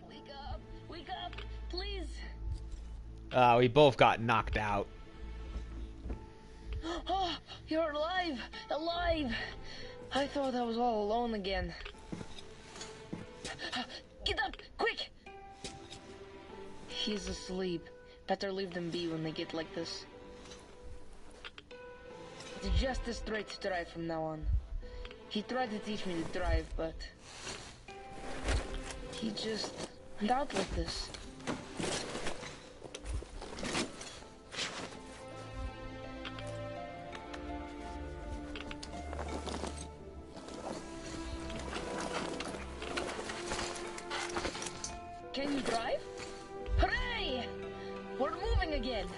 Wake up! Wake up! Please! We both got knocked out. Oh, you're alive! Alive! I thought I was all alone again. Get up! Quick! He's asleep. Better leave them be when they get like this. It's just a straight drive from now on. He tried to teach me to drive, but... he just went out like this. Can you drive? Hooray! We're moving again!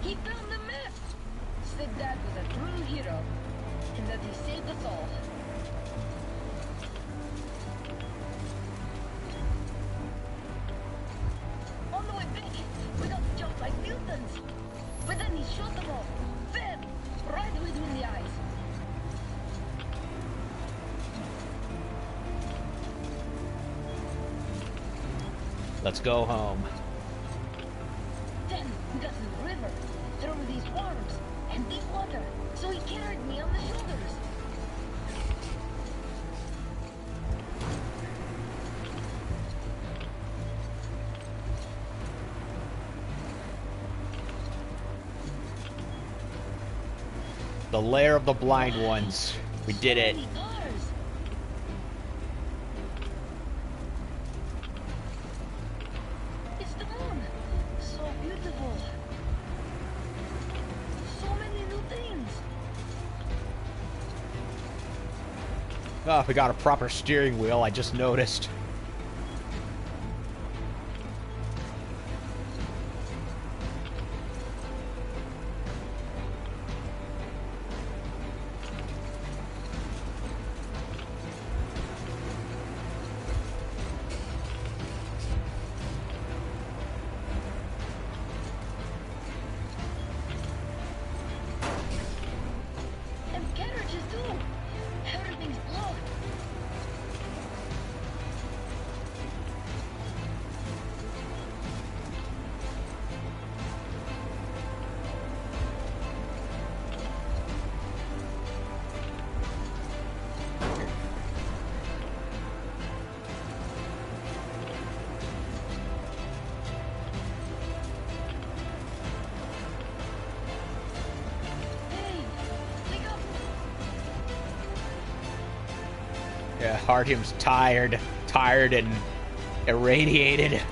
He found the map! Said Dad was a true hero, and that he saved us all. On the way back, we got jumped by mutants. But then he shot them all. Bam! Right between the eyes. Let's go home. Then we got to the river, through these worms and deep water. So he carried me on the shoulders. The Lair of the Blind Ones. We did it. So many cars. It's the moon. So beautiful. So many new things. Oh, we got a proper steering wheel, I just noticed. And carriages too. Everything's blocked. Hey, wake up, Yeah, Artyom's tired and irradiated. please.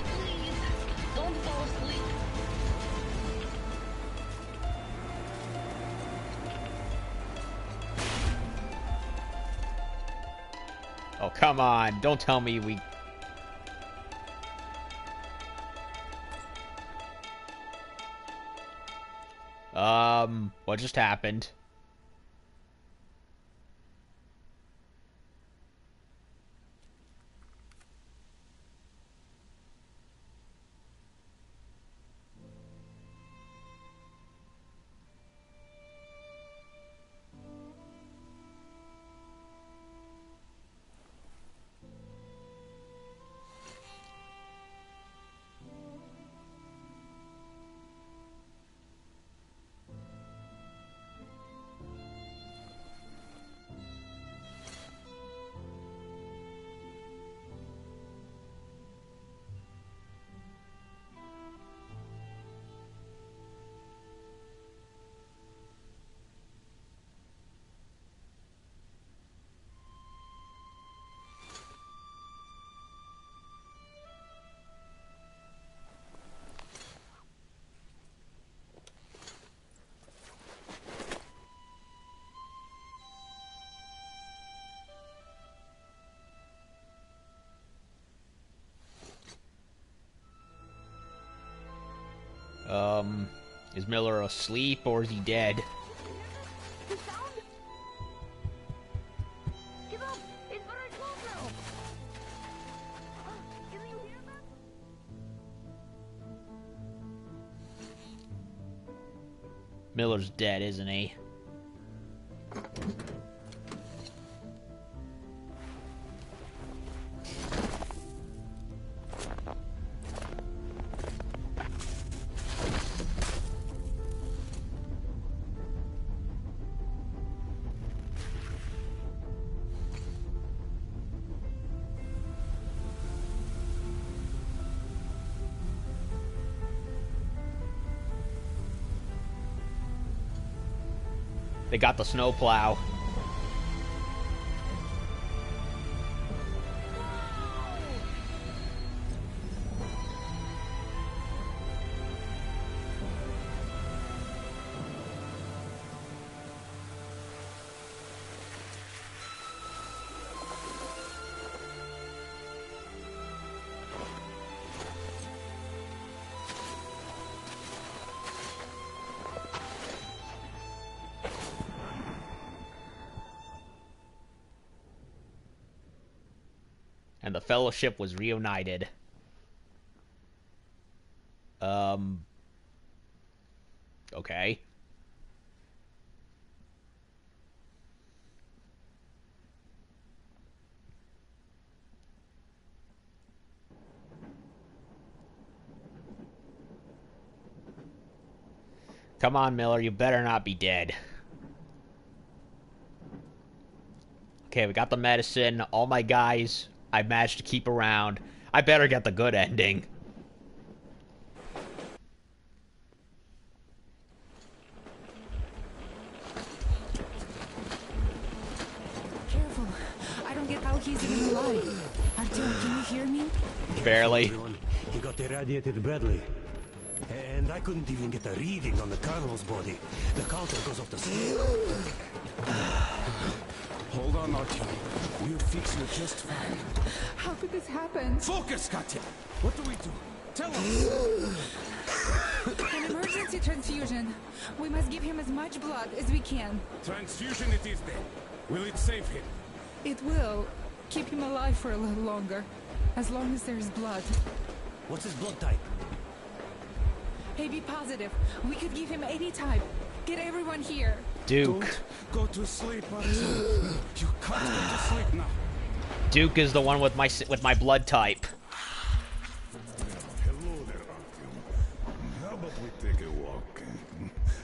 Don't fall asleep. Oh, come on. Don't tell me we... What just happened? Is Miller asleep or is he dead? The sound? Get up! It's very close now! Can you hear that? Miller's dead, isn't he? They got the snowplow. And the Fellowship was reunited. Okay. Come on, Miller, you better not be dead. Okay, we got the medicine. All my guys I managed to keep around. I better get the good ending. Careful. I don't get how he's even alive. Artyom, can you hear me? Barely. Everyone, he got irradiated badly. And I couldn't even get a reading on the colonel's body. The counter goes off the scale. Hold on, Artyom. We'll fix you just fine. How could this happen? Focus, Katya! What do we do? Tell us! An emergency transfusion. We must give him as much blood as we can. Transfusion it is then. Will it save him? It will keep him alive for a little longer. As long as there is blood. What's his blood type? AB positive. We could give him any type. Get everyone here. Duke. Don't go to sleep, Artyom. You can't go to sleep now. Duke is the one with my blood type. Hello there, Artyom. How about we take a walk?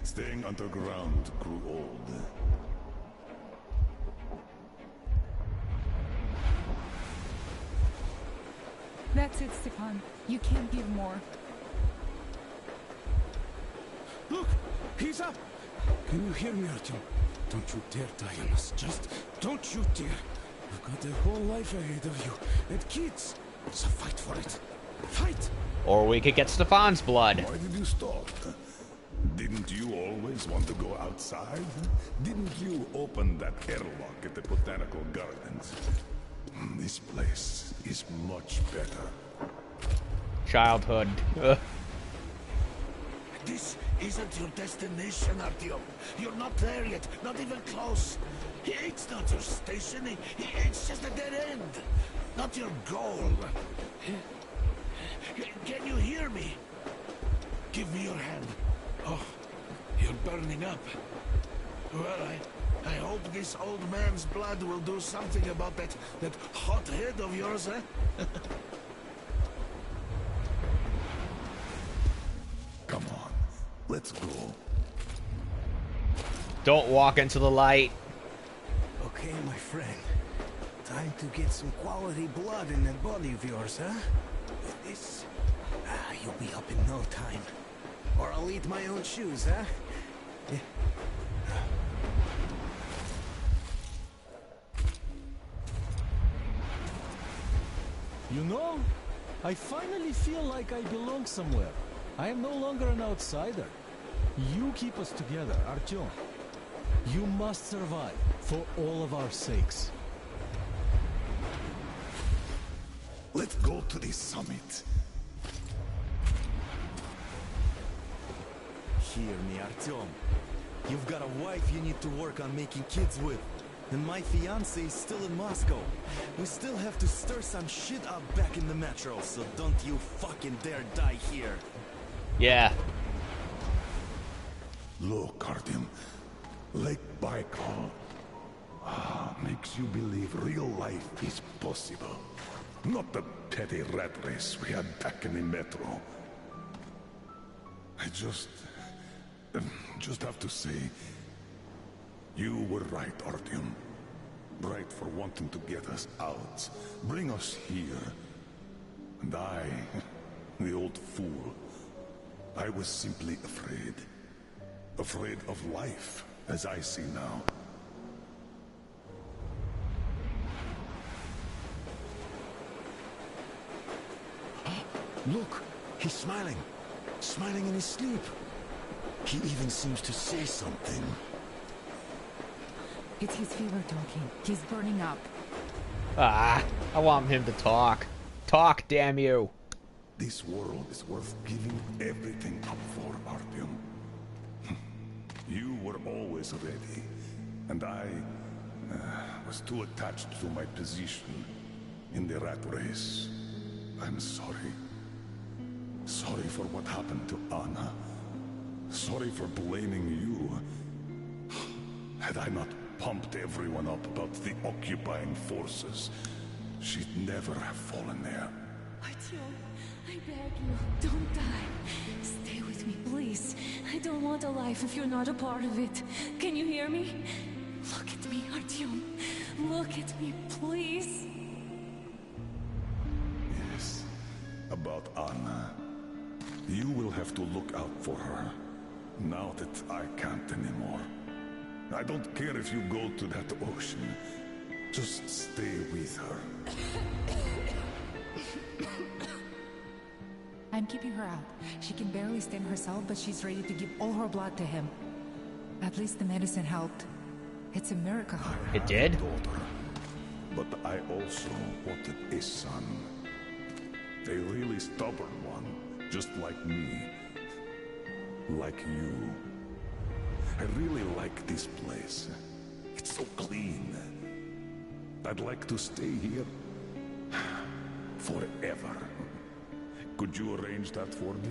Staying underground grew old. That's it, Stepan. You can't give more. Look! He's up! Can you hear me, Artyom? Don't you dare die on us. Just don't you dare. You've got a whole life ahead of you. And kids. So fight for it. Fight! Or we could get Stefan's blood. Why did you stop? Didn't you always want to go outside? Didn't you open that airlock at the Botanical Gardens? This place is much better. Childhood. Ugh. This isn't your destination, Artyom. You're not there yet, not even close. It's not your station, it's just a dead end. Not your goal. Can you hear me? Give me your hand. Oh, you're burning up. Well, I hope this old man's blood will do something about that hot head of yours, eh? Come on, let's go. Don't walk into the light. Okay, my friend. Time to get some quality blood in that body of yours, huh? With this, you'll be up in no time. Or I'll eat my own shoes, huh? Yeah. You know, I finally feel like I belong somewhere. I am no longer an outsider. You keep us together, Artyom. You must survive, for all of our sakes. Let's go to the summit. Hear me, Artyom. You've got a wife you need to work on making kids with. And my fiancé is still in Moscow. We still have to stir some shit up back in the metro, so don't you fucking dare die here. Yeah. Look, Artyom. Lake Baikal makes you believe real life is possible. Not the petty rat race we had back in the metro. I just have to say, you were right, Artyom. Right for wanting to get us out, bring us here. And I, the old fool, I was simply afraid. Afraid of life as I see now. Look, he's smiling. Smiling in his sleep. He even seems to say something. It's his fever talking. He's burning up. Ah, I want him to talk. Talk, damn you. This world is worth giving everything up for, Artyom. You were always ready, and I was too attached to my position in the rat race. I'm sorry. Sorry for what happened to Anna. Sorry for blaming you. Had I not pumped everyone up about the occupying forces, she'd never have fallen there. Artyom, I beg you, don't die. Stay with me, please. I don't want a life if you're not a part of it. Can you hear me? Look at me, Artyom. Look at me, please. Yes, about Anna. You will have to look out for her, now that I can't anymore. I don't care if you go to that ocean. Just stay with her. I'm keeping her out. She can barely stand herself, but she's ready to give all her blood to him. At least the medicine helped. It's a miracle. It did? Daughter, but I also wanted a son. A really stubborn one, just like me. Like you. I really like this place. It's so clean. I'd like to stay here forever. Could you arrange that for me?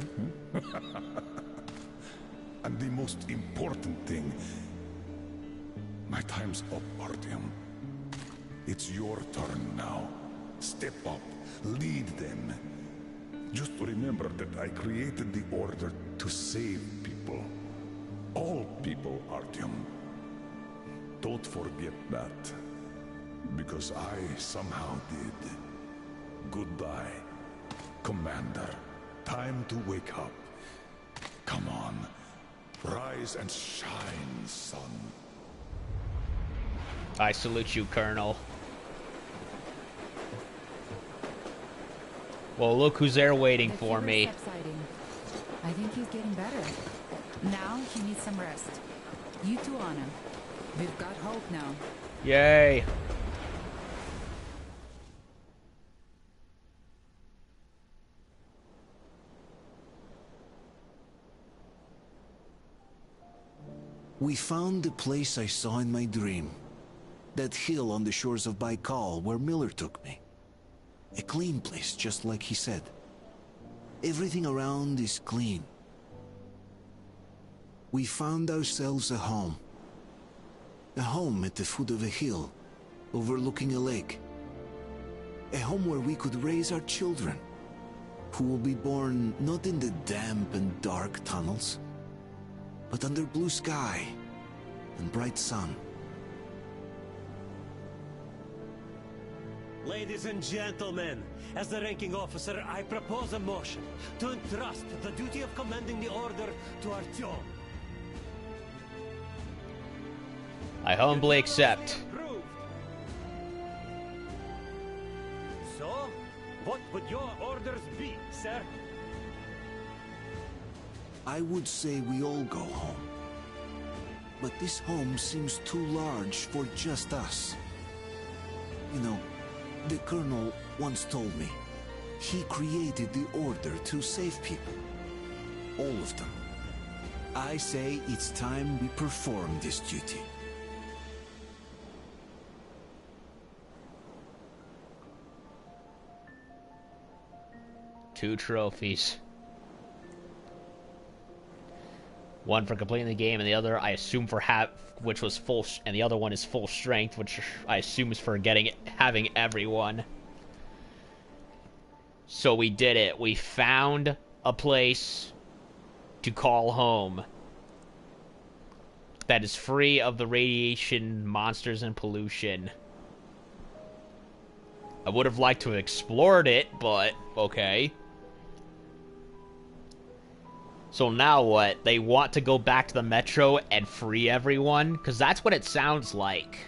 And the most important thing, my time's up, Artyom. It's your turn now. Step up, lead them. Just remember that I created the Order to save people. All people, Artyom. Don't forget that. Because I somehow did. Goodbye, Commander. Time to wake up. Come on. Rise and shine, son. I salute you, Colonel. Well, look who's there waiting for me. Subsiding. I think he's getting better. Now he needs some rest. You too, Anna. We've got hope now. Yay. We found the place I saw in my dream. That hill on the shores of Baikal where Miller took me. A clean place, just like he said. Everything around is clean. We found ourselves a home. A home at the foot of a hill, overlooking a lake. A home where we could raise our children, who will be born not in the damp and dark tunnels, but under blue sky and bright sun. Ladies and gentlemen, as the ranking officer, I propose a motion to entrust the duty of commanding the Order to Artyom. I humbly accept. Approved. So, what would your orders be, sir? I would say we all go home. But this home seems too large for just us. You know, the Colonel once told me, he created the Order to save people. All of them. I say it's time we perform this duty. Two trophies. One for completing the game, and the other I assume for which was full, and the other one is full strength, which I assume is for having everyone. So we did it. We found a place to call home that is free of the radiation, monsters, and pollution. I would have liked to have explored it, but okay. So now what? They want to go back to the Metro and free everyone? Because that's what it sounds like.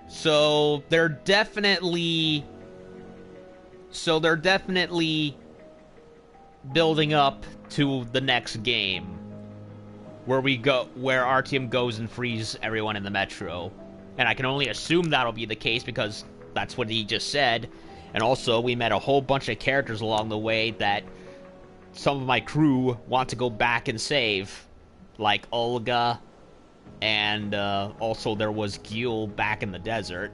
So they're definitely building up to the next game where Artyom goes and frees everyone in the Metro. And I can only assume that'll be the case because that's what he just said. And also, we met a whole bunch of characters along the way that some of my crew want to go back and save. Like Olga, and also there was Gil back in the desert.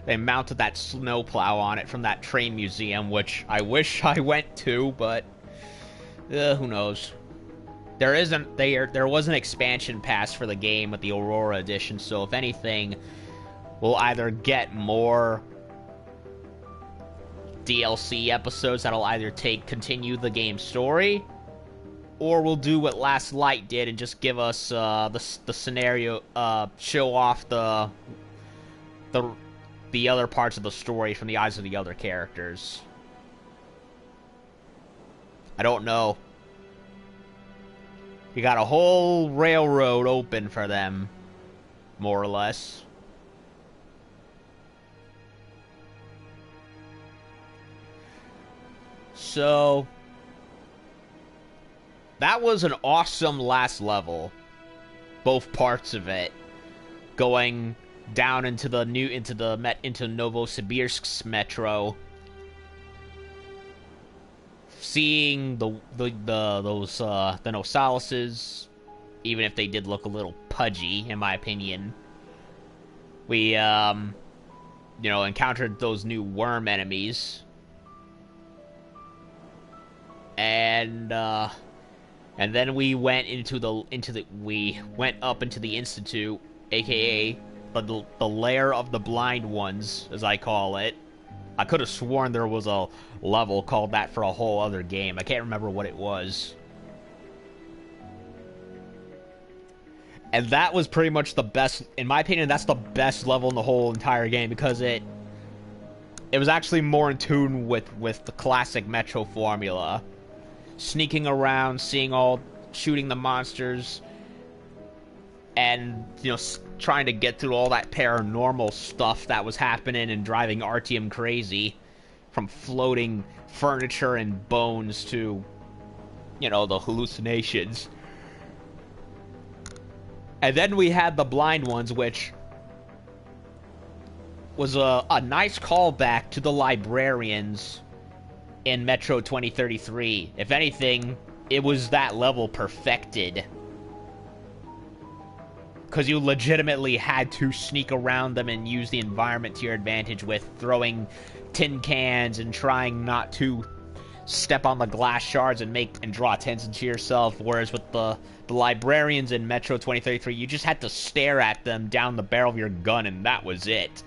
They mounted that snowplow on it from that train museum, which I wish I went to, but who knows. There was an expansion pass for the game with the Aurora edition, so if anything, we'll either get more DLC episodes that'll either continue the game's story, or we'll do what Last Light did and just give us the scenario, show off the other parts of the story from the eyes of the other characters. I don't know. You got a whole railroad open for them, more or less. So that was an awesome last level. Both parts of it. Going down into Novosibirsk's metro. Seeing the Nosalises, even if they did look a little pudgy, in my opinion. We encountered those new worm enemies. And then we went we went up into the Institute, aka the Lair of the Blind Ones, as I call it. I could have sworn there was a level called that for a whole other game. I can't remember what it was. And that was pretty much the best, in my opinion, that's the best level in the whole entire game, because it was actually more in tune with the classic Metro formula. Sneaking around, shooting the monsters, and, trying to get through all that paranormal stuff that was happening and driving Artyom crazy. From floating furniture and bones to, the hallucinations. And then we had the Blind Ones, which was a nice callback to the librarians in Metro 2033. If anything, it was that level perfected. Because you legitimately had to sneak around them and use the environment to your advantage with throwing tin cans and trying not to step on the glass shards and draw attention to yourself. Whereas with the librarians in Metro 2033, you just had to stare at them down the barrel of your gun, and that was it.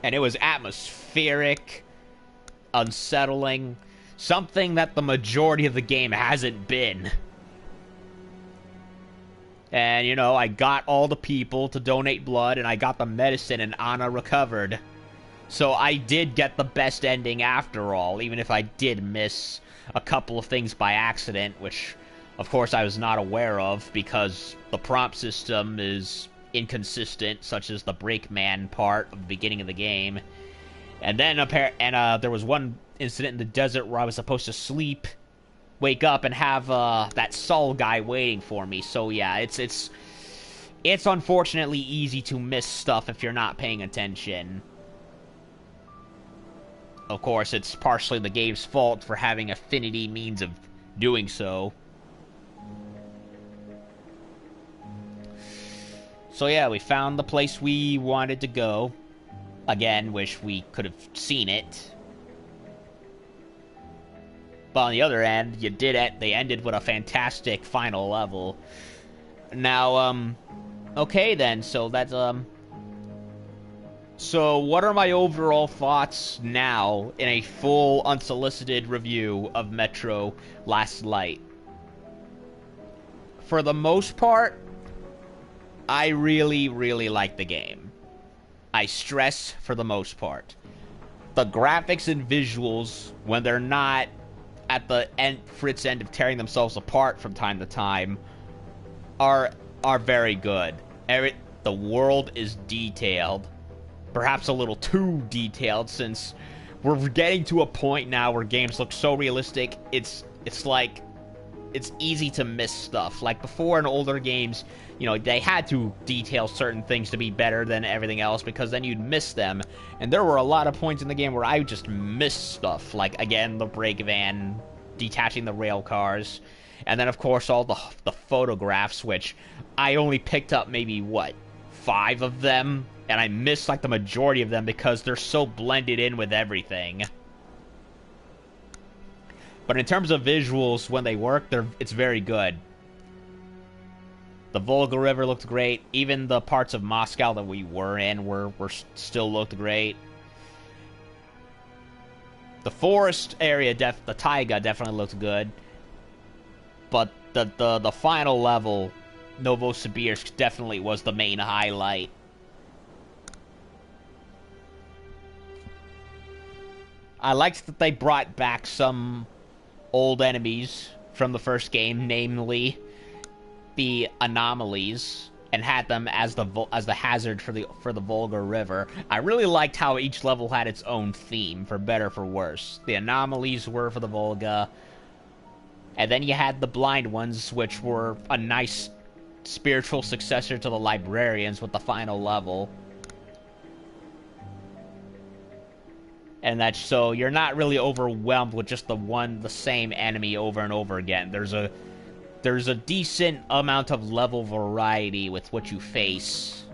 And it was atmospheric, unsettling, something that the majority of the game hasn't been. And, I got all the people to donate blood, and I got the medicine, and Anna recovered. So I did get the best ending after all, even if I did miss a couple of things by accident, which, of course, I was not aware of, because the prompt system is inconsistent, such as the Brakeman part of the beginning of the game. And then there was one incident in the desert where I was supposed to wake up and have that Saul guy waiting for me. So yeah, it's unfortunately easy to miss stuff if you're not paying attention. Of course, it's partially the game's fault for having affinity means of doing so. So yeah, we found the place we wanted to go. Again, wish we could have seen it. But on the other end, they ended with a fantastic final level. Now, okay then, so that's, So, what are my overall thoughts now in a full, unsolicited review of Metro Last Light? For the most part, I really, really like the game. I stress for the most part. The graphics and visuals, when they're not at the Fritz end of tearing themselves apart from time to time, are very good. The world is detailed. Perhaps a little too detailed, since we're getting to a point now where games look so realistic, it's like it's easy to miss stuff. Like before in older games, you know, they had to detail certain things to be better than everything else, because then you'd miss them. And there were a lot of points in the game where I just missed stuff. Like, again, the brake van, detaching the rail cars, and then, of course, all the photographs, which I only picked up maybe, 5 of them? And I missed, like, the majority of them because they're so blended in with everything. But in terms of visuals, when they work, it's very good. The Volga River looked great. Even the parts of Moscow that we were in were still looked great. The forest area, the taiga, definitely looked good. But the final level, Novosibirsk, definitely was the main highlight. I liked that they brought back some old enemies from the first game, namely the anomalies, and had them as the hazard for the Volga River. I really liked how each level had its own theme, for better for worse. The anomalies were for the Volga, and then you had the blind ones, which were a nice spiritual successor to the librarians with the final level. And that's so you're not really overwhelmed with just the same enemy over and over again. There's a decent amount of level variety with what you face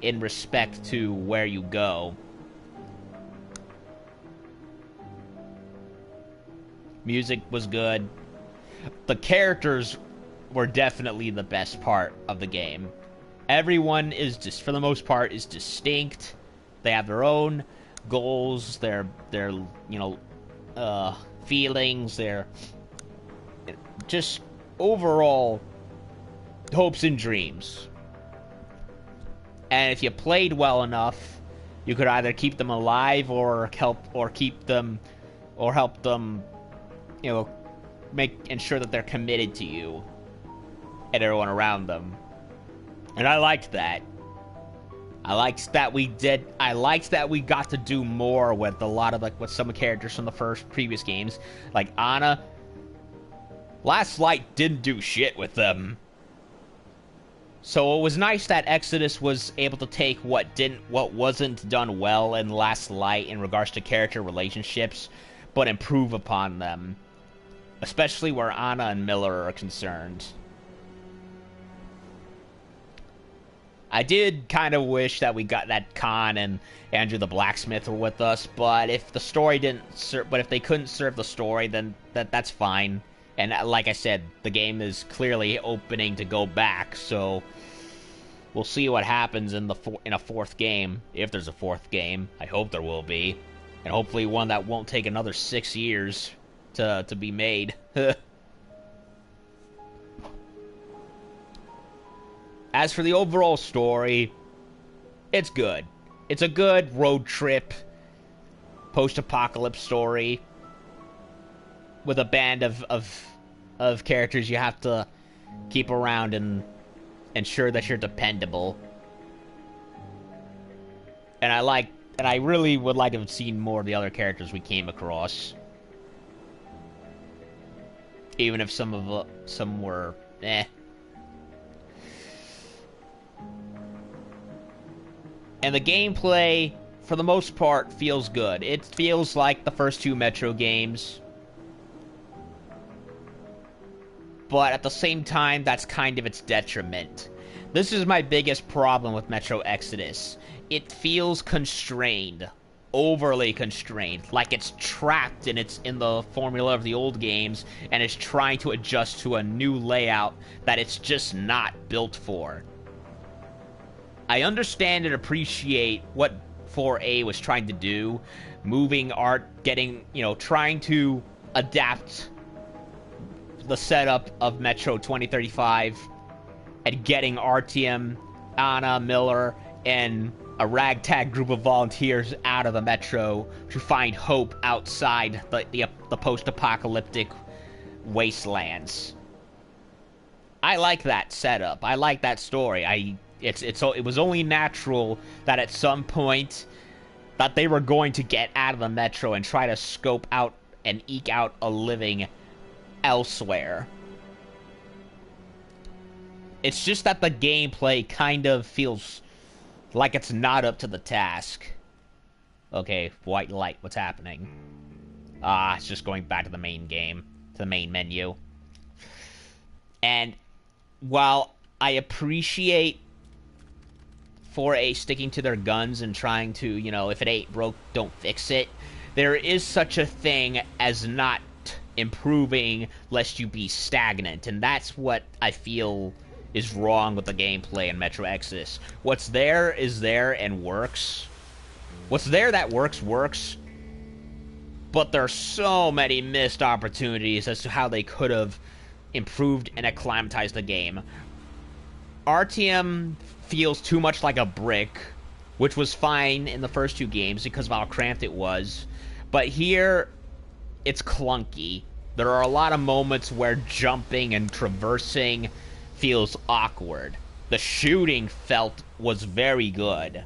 in respect to where you go. Music was good. The characters were definitely the best part of the game. Everyone is just, for the most part, is distinct. They have their own goals, their feelings, their just overall hopes and dreams. And if you played well enough, you could either keep them alive or help them, ensure that they're committed to you and everyone around them. And I liked that. I liked that we got to do more with a lot of with some characters from the previous games. Like Anna, Last Light didn't do shit with them. So it was nice that Exodus was able to take what wasn't done well in Last Light in regards to character relationships, but improve upon them. Especially where Anna and Miller are concerned. I did kind of wish that we got that Khan and Andrew the Blacksmith were with us, but if the story if they couldn't serve the story, then that's fine. And like I said, the game is clearly opening to go back, so we'll see what happens in a fourth game, if there's a fourth game. I hope there will be, and hopefully one that won't take another 6 years to be made. As for the overall story, it's good. It's a good road trip, post-apocalypse story with a band of characters you have to keep around and ensure that you're dependable. And I really would like to have seen more of the other characters we came across. Even if some were eh. And the gameplay, for the most part, feels good. It feels like the first 2 Metro games. But at the same time, that's kind of its detriment. This is my biggest problem with Metro Exodus. It feels constrained. Overly constrained. Like it's trapped in the formula of the old games, and it's trying to adjust to a new layout that it's just not built for. I understand and appreciate what 4A was trying to do, moving art, trying to adapt the setup of Metro 2035 and getting Artyom, Anna, Miller, and a ragtag group of volunteers out of the Metro to find hope outside the post-apocalyptic wastelands. I like that setup. I like that story. It was only natural that at some point that they were going to get out of the Metro and try to scope out and eke out a living elsewhere. It's just that the gameplay kind of feels like it's not up to the task. Okay, white light, what's happening? It's just going back to the main game, to the main menu. And while I appreciate 4A sticking to their guns and trying to, if it ain't broke, don't fix it, there is such a thing as not improving lest you be stagnant, and that's what I feel is wrong with the gameplay in Metro Exodus. What's there is there and works. What's there that works, but there's so many missed opportunities as to how they could have improved and acclimatized the game. Artyom feels too much like a brick, which was fine in the first two games because of how cramped it was, but here it's clunky. There are a lot of moments where jumping and traversing feels awkward. The shooting was very good.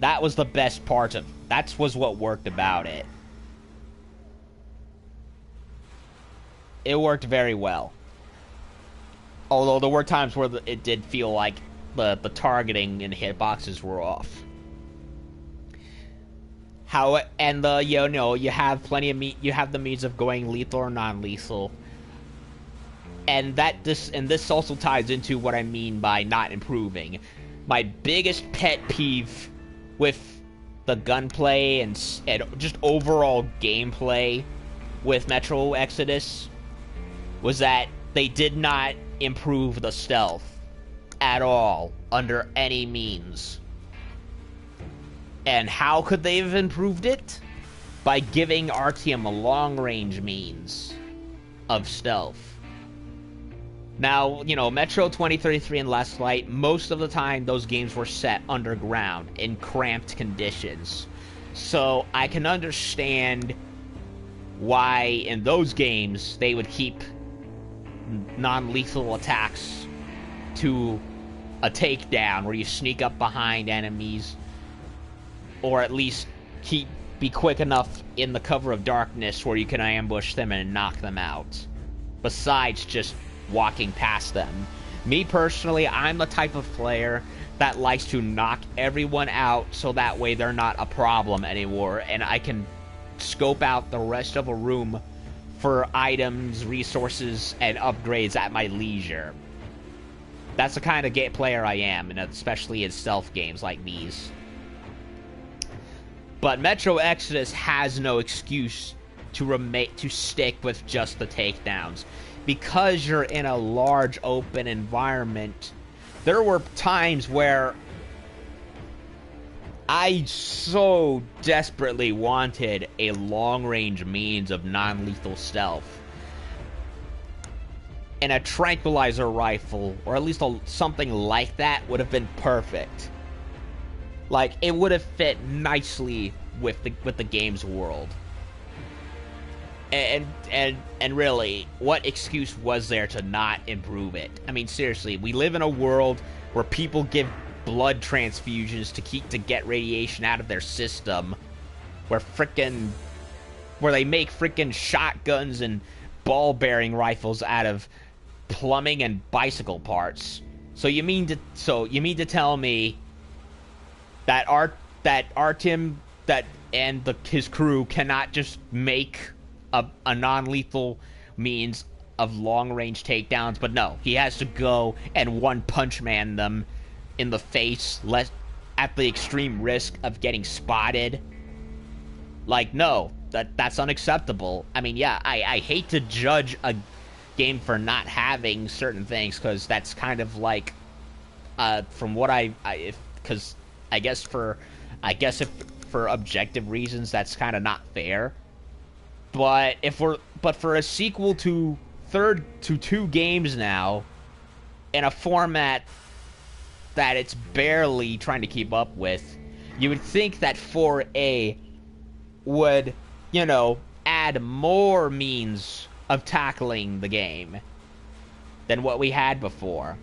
That was the best part of it. That was what worked about it. It worked very well. Although there were times where it did feel like the targeting and hitboxes were off. You have plenty of you have the means of going lethal or non-lethal. And this also ties into what I mean by not improving. My biggest pet peeve with the gunplay and just overall gameplay with Metro Exodus was that they did not improve the stealth at all under any means. And how could they have improved it? By giving Artyom a long-range means of stealth. Now, Metro 2033 and Last Light, most of the time those games were set underground in cramped conditions. So I can understand why in those games they would keep non-lethal attacks to a takedown where you sneak up behind enemies, or at least be quick enough in the cover of darkness where you can ambush them and knock them out, besides just walking past them. Me personally, I'm the type of player that likes to knock everyone out so that way they're not a problem anymore and I can scope out the rest of a room for items, resources, and upgrades at my leisure. That's the kind of player I am, and especially in stealth games like these. But Metro Exodus has no excuse to stick with just the takedowns. Because you're in a large open environment, there were times where I so desperately wanted a long-range means of non-lethal stealth. And a tranquilizer rifle, or at least something like that, would have been perfect. Like, it would have fit nicely with the game's world. And really, what excuse was there to not improve it? I mean, seriously, we live in a world where people give blood transfusions to get radiation out of their system, where they make frickin' shotguns and ball-bearing rifles out of plumbing and bicycle parts. So you mean to tell me that Artyom and his crew cannot just make a non-lethal means of long-range takedowns? But no, he has to go and one-punch man them in the face, at the extreme risk of getting spotted. Like, no, that's unacceptable. I mean, yeah, I hate to judge a game for not having certain things, because that's kind of like, from what because I guess if for objective reasons that's kind of not fair. But for a sequel to two games now in a format that it's barely trying to keep up with, you would think that 4A would, add more means of tackling the game than what we had before.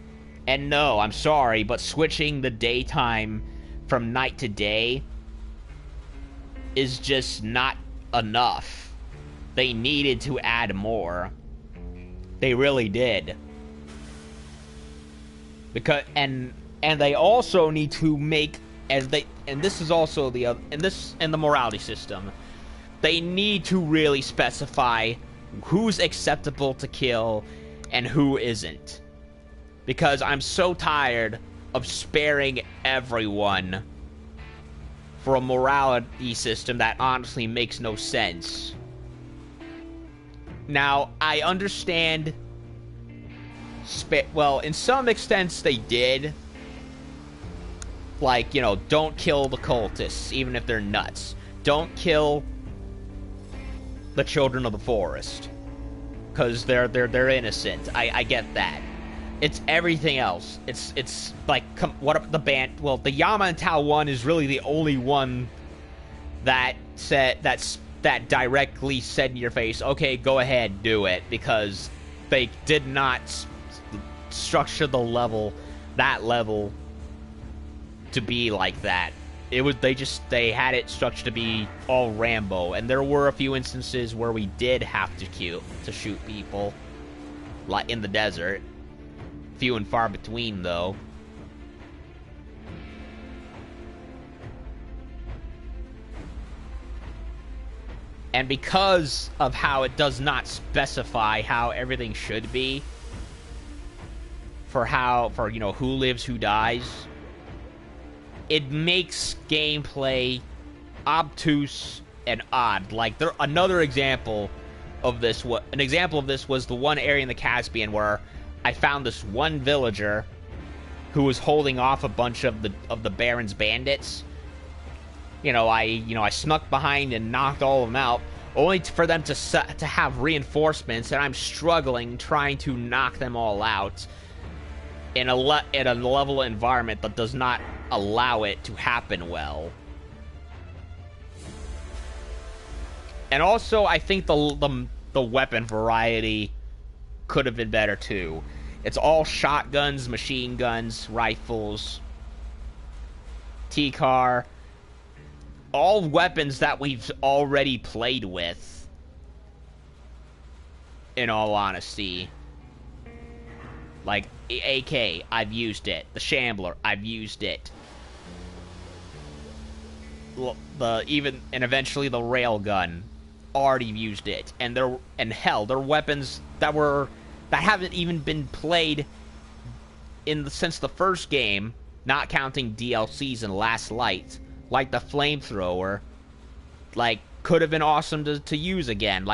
And no, I'm sorry, but switching the daytime from night to day is just not enough. They needed to add more. They really did. Because and they also need to make this is also the morality system. They need to really specify who's acceptable to kill and who isn't. Because I'm so tired of sparing everyone for a morality system that honestly makes no sense. Now, I understand... well, in some extents they did. Like, don't kill the cultists, even if they're nuts. Don't kill the children of the forest. Because they're innocent. I get that. It's everything else. It's like, what the band... Well, the Yama and Tau 1 is really the only one that that directly said in your face, okay, go ahead, do it, because they did not structure that level to be like that. It was they had it structured to be all Rambo, and there were a few instances where we did have to shoot people, like in the desert. Few and far between, though. And because of how it does not specify how everything should be, for who lives, who dies, it makes gameplay obtuse and odd. Like, another example of this was the one area in the Caspian where I found this one villager who was holding off a bunch of the Baron's bandits. I snuck behind and knocked all of them out, only for them to have reinforcements, and I'm struggling trying to knock them all out in a level environment that does not allow it to happen well. And also, I think the weapon variety could have been better too. It's all shotguns, machine guns, rifles, T-car, all weapons that we've already played with, in all honesty. Like, AK, I've used it. The Shambler, I've used it. And eventually the Railgun, already used it. And they're weapons that haven't even been played since the first game, not counting DLCs and Last Light. Like the flamethrower, could have been awesome to use again.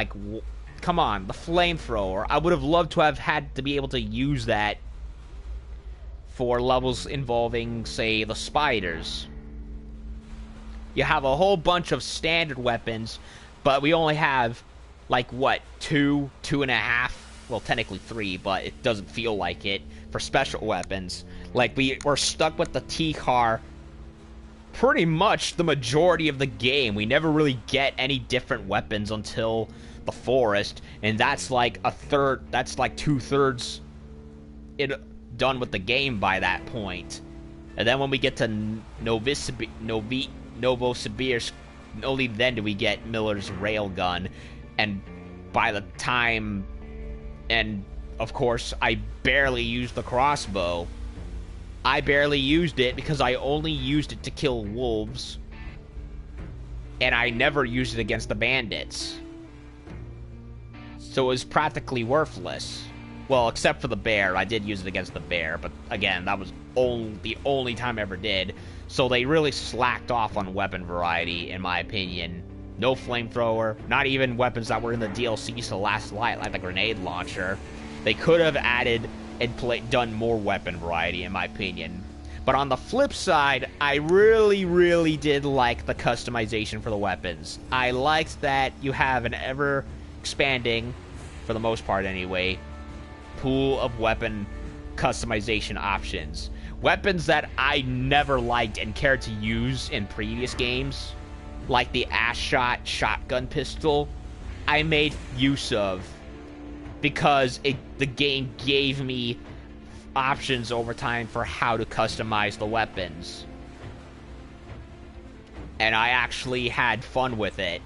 Come on, the flamethrower. I would have loved to have had to be able to use that for levels involving, say, the spiders. You have a whole bunch of standard weapons, but we only have, two and a half, well, technically 3, but it doesn't feel like it, for special weapons. We're stuck with the T-car pretty much the majority of the game. We never really get any different weapons until the forest, and that's that's 2/3 done with the game by that point. And then when we get to Novosibirsk, only then do we get Miller's railgun, and by the time, and of course I barely used the crossbow. I barely used it because I only used it to kill wolves, and I never used it against the bandits. So it was practically worthless. Well, except for the bear. I did use it against the bear, but again, that was the only time I ever did. So they really slacked off on weapon variety, in my opinion. No flamethrower, not even weapons that were in the DLCs to Last Light, like the grenade launcher. They could have added and done more weapon variety, in my opinion. But on the flip side, I really, really did like the customization for the weapons. I liked that you have an ever-expanding, for the most part anyway, pool of weapon customization options. Weapons that I never liked and cared to use in previous games, like the ass shot shotgun pistol, I made use of because the game gave me options over time for how to customize the weapons. And I actually had fun with it.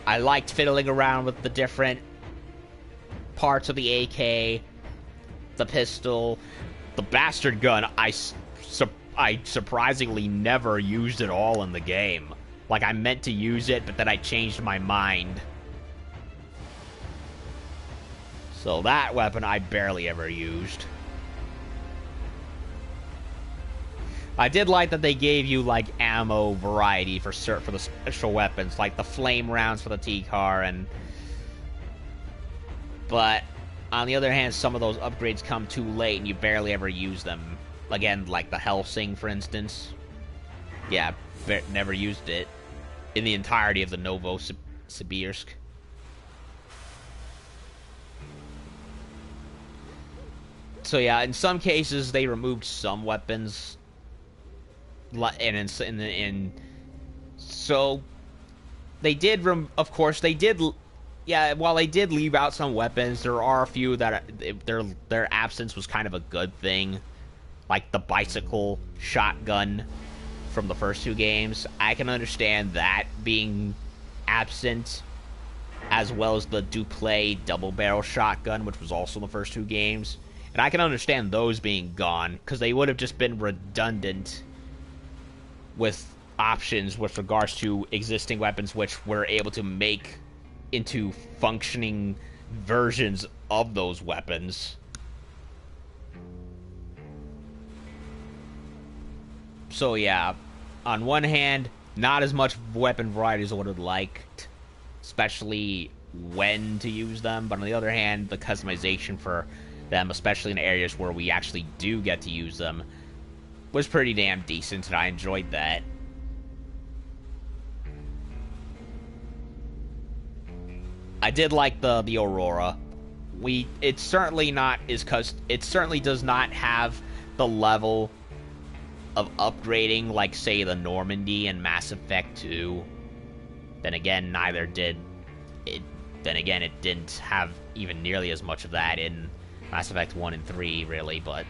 I liked fiddling around with the different parts of the AK, the pistol, the bastard gun. I surprisingly never used it all in the game. Like, I meant to use it, but then I changed my mind. So that weapon I barely ever used. I did like that they gave you, like, ammo variety for the special weapons, like the flame rounds for the T-car, but on the other hand, some of those upgrades come too late and you barely ever use them. Again, like the Helsing, for instance. Yeah, never used it in the entirety of the Novosibirsk. So yeah, in some cases they removed some weapons, and so they did. Of course, they did. Yeah, while they did leave out some weapons, there are a few that their absence was kind of a good thing, like the bicycle shotgun from the first two games. I can understand that being absent, as well as the Duplay double barrel shotgun, which was also in the first two games. And I can understand those being gone, because they would have just been redundant with options with regards to existing weapons, which we're able to make into functioning versions of those weapons. So yeah, on one hand, not as much weapon variety as I would have liked, especially when to use them, but on the other hand, the customization for them, especially in areas where we actually do get to use them, was pretty damn decent, and I enjoyed that. I did like the Aurora. It certainly does not have the level of upgrading like, say, the Normandy and Mass Effect 2. Then again, neither did it. Then again, it didn't have even nearly as much of that in Mass Effect 1 and 3, really, but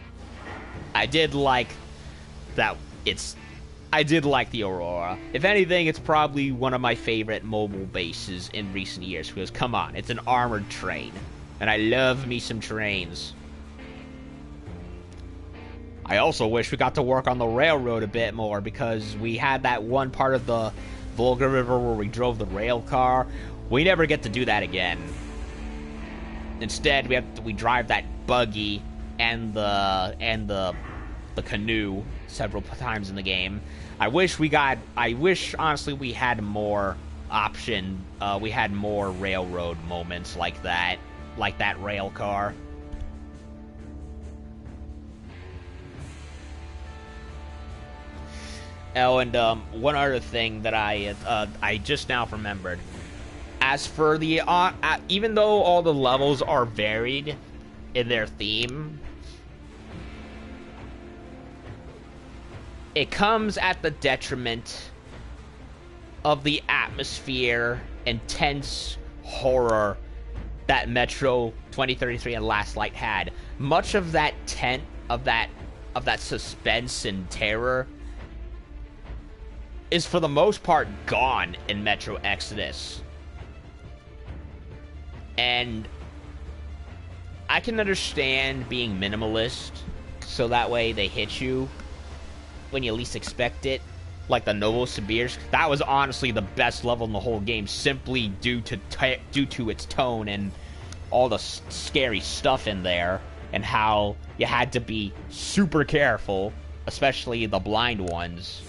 I did like that. I did like the Aurora. If anything, it's probably one of my favorite mobile bases in recent years, because, come on, it's an armored train, and I love me some trains. I also wish we got to work on the railroad a bit more, because we had that one part of the Volga River where we drove the rail car. We never get to do that again. Instead, we drive that buggy and the canoe several times in the game. I wish honestly we had more option. We had more railroad moments like that rail car. Oh, and one other thing that I just now remembered. As for the even though all the levels are varied in their theme, it comes at the detriment of the atmosphere and tense horror that Metro 2033 and Last Light had. Much of that of that suspense and terror is for the most part gone in Metro Exodus. And I can understand being minimalist, so that way they hit you when you least expect it. Like the Novosibirsk, that was honestly the best level in the whole game, simply due to its tone and all the scary stuff in there, and how you had to be super careful, especially the blind ones.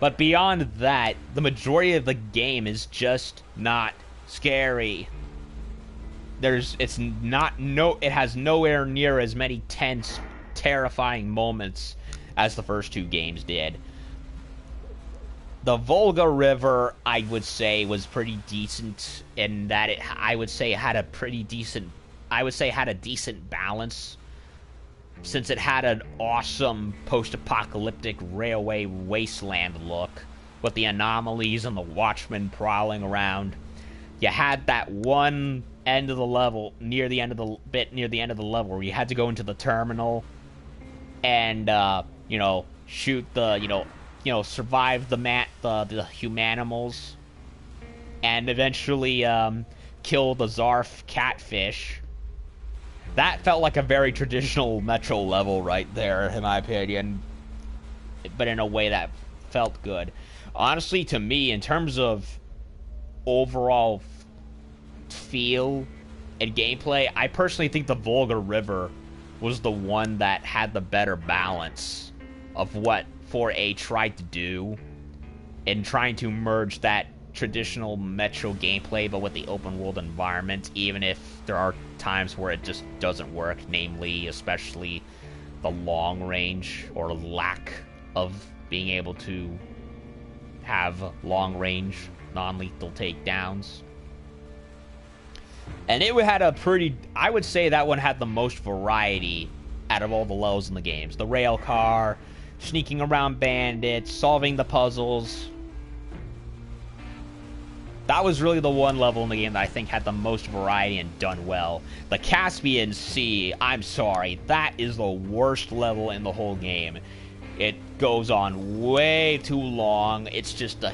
But beyond that, the majority of the game is just not scary. It has nowhere near as many tense terrifying moments as the first two games did. The Volga River, I would say, was pretty decent in that I would say had a decent balance, since it had an awesome post-apocalyptic railway wasteland look with the anomalies and the Watchmen prowling around. You had that one end of the level, near the end of the level, where you had to go into the terminal and shoot the survive the humanimals, and eventually kill the Zarf catfish. That felt like a very traditional Metro level right there, in my opinion, but in a way that felt good. Honestly, to me, in terms of overall feel and gameplay, I personally think the Volga River was the one that had the better balance of what 4A tried to do in trying to merge that traditional Metro gameplay but with the open world environment, even if there are times where it just doesn't work, namely especially the long range or lack of being able to have long range non-lethal takedowns. And it had I would say that one had the most variety out of all the levels in the games. The rail car, sneaking around bandits, solving the puzzles. That was really the one level in the game that I think had the most variety and done well. The Caspian Sea, I'm sorry, that is the worst level in the whole game. It goes on way too long. It's just a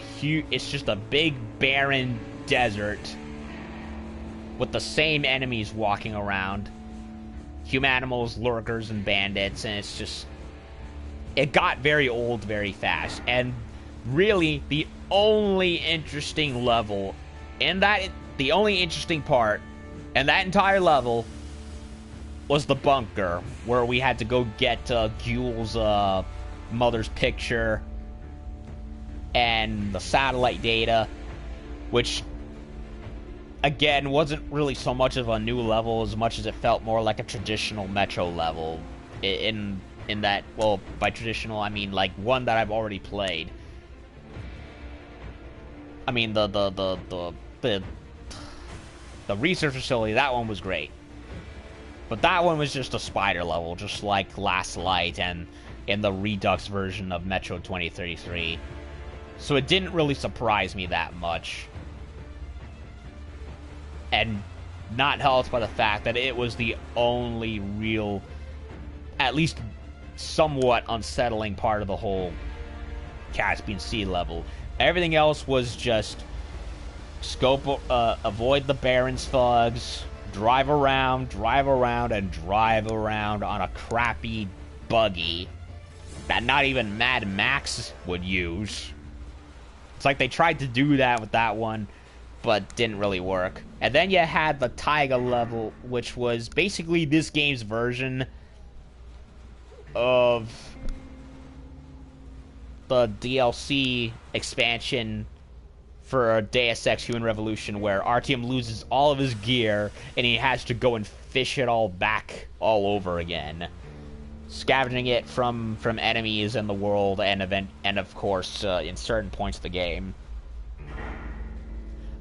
big barren desert with the same enemies walking around. Humanimals, lurkers, and bandits, and it got very old very fast. And really, the only interesting part in that entire level was the bunker, where we had to go get Gule's mother's picture and the satellite data, which again wasn't really so much of a new level as much as it felt more like a traditional Metro level. In that, well, by traditional I mean like one that I've already played. I mean the research facility, that one was great. But that one was just a spider level, just like Last Light and in the Redux version of Metro 2033. So it didn't really surprise me that much. And not helped by the fact that it was the only real, at least somewhat unsettling part of the whole Caspian Sea level. Everything else was just avoid the Baron's thugs, drive around on a crappy buggy that not even Mad Max would use. It's like they tried to do that with that one, but didn't really work. And then you had the Taiga level, which was basically this game's version of the DLC expansion for Deus Ex Human Revolution, where Artyom loses all of his gear and he has to go and fish it all back all over again, scavenging it from enemies in the world and of course in certain points of the game.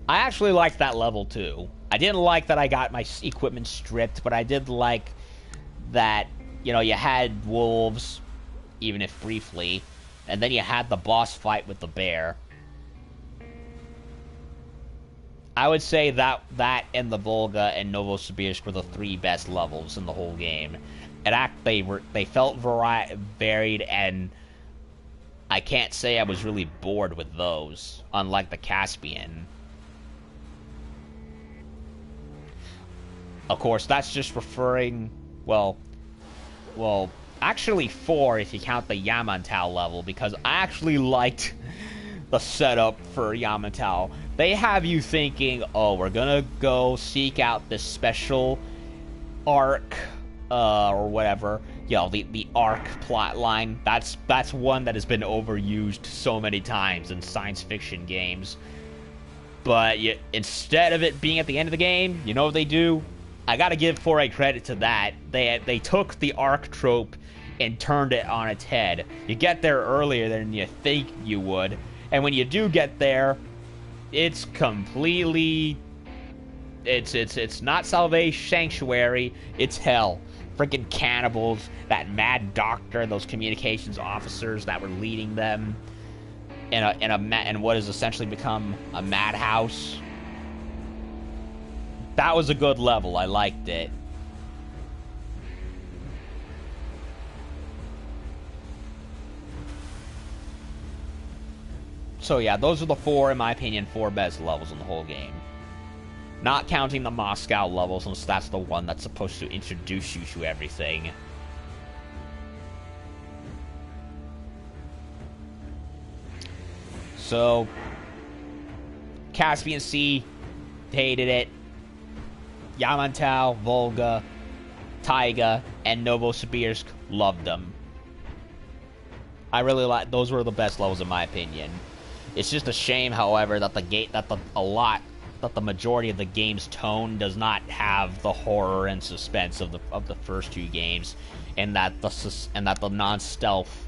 I actually liked that level too. I didn't like that I got my equipment stripped, but I did like that, you had wolves, even if briefly, and then you had the boss fight with the bear. I would say that and the Volga and Novosibirsk were the three best levels in the whole game. They felt varied, and I can't say I was really bored with those, unlike the Caspian. Of course, that's just referring, well, actually 4 if you count the Yamantau level, because I actually liked the setup for Yamantau. They have you thinking, oh, we're gonna go seek out this special arc, or whatever, the arc plot line. That's one that has been overused so many times in science fiction games. But instead of it being at the end of the game, you know what they do? I gotta give 4A credit to that. They took the arc trope and turned it on its head. You get there earlier than you think you would, and when you do get there, it's completely... It's not Salvation Sanctuary, it's hell. Freaking cannibals, that mad doctor, those communications officers that were leading them in what has essentially become a madhouse. That was a good level. I liked it. So yeah, those are the four, in my opinion, four best levels in the whole game. Not counting the Moscow level, since that's the one that's supposed to introduce you to everything. So, Caspian Sea, hated it. Yamantau, Volga, Taiga, and Novosibirsk, loved them. I really like, those were the best levels in my opinion. It's just a shame, however, that the majority of the game's tone does not have the horror and suspense of the first two games, and that the non-stealth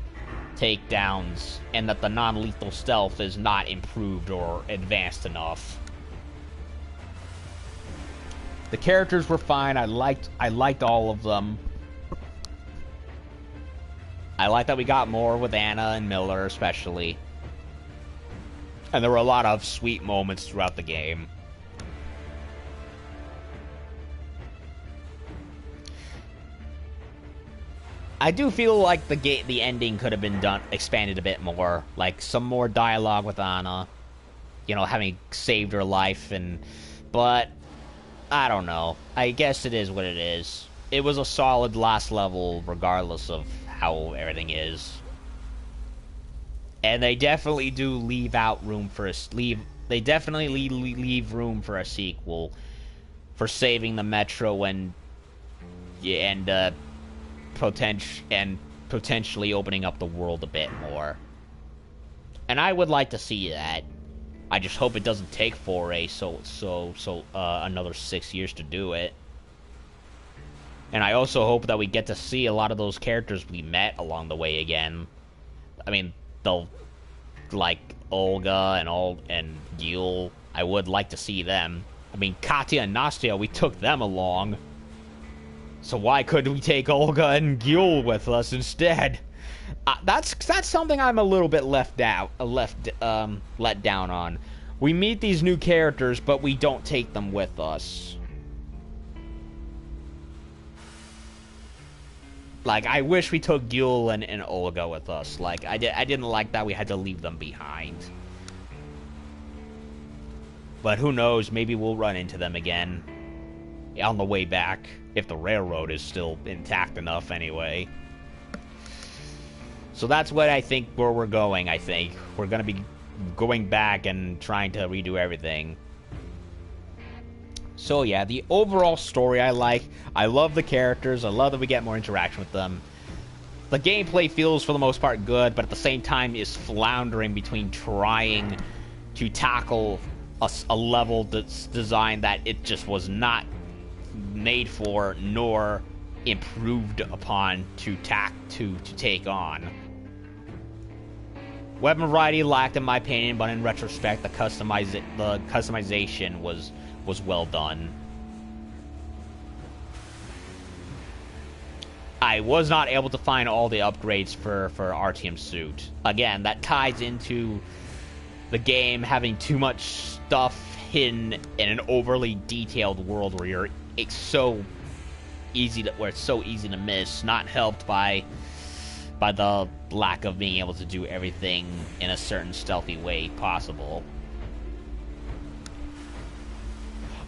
takedowns and that the non-lethal stealth is not improved or advanced enough. The characters were fine. I liked all of them. I like that we got more with Anna and Miller, especially. And there were a lot of sweet moments throughout the game. I do feel like the ending could have been expanded a bit more, like some more dialogue with Anna, you know, having saved her life, but I don't know. I guess it is what it is. It was a solid last level, regardless of how everything is. And they definitely do leave room for a sequel for saving the Metro and potentially opening up the world a bit more. And I would like to see that. I just hope it doesn't take 4A another 6 years to do it. And I also hope that we get to see a lot of those characters we met along the way again. I mean, they'll like Olga and Gil. I would like to see them. I mean, Katya and Nastya, we took them along. So why couldn't we take Olga and Gil with us instead? That's something I'm a little bit let down on. We meet these new characters, but we don't take them with us. Like, I wish we took Gil and Olga with us. Like, I didn't like that we had to leave them behind. But who knows, maybe we'll run into them again on the way back, if the railroad is still intact enough anyway. So that's what I think, where we're going, I think. We're gonna be going back and trying to redo everything. So yeah, the overall story I like. I love the characters. I love that we get more interaction with them. The gameplay feels, for the most part, good, but at the same time is floundering between trying to tackle a level that's designed that it just was not made for, nor improved upon to take on. Weapon variety lacked, in my opinion, but in retrospect, the customization was well done. I was not able to find all the upgrades for Artyom's suit. Again, that ties into the game having too much stuff hidden in an overly detailed world where it's so easy to miss, not helped by the lack of being able to do everything in a certain stealthy way possible.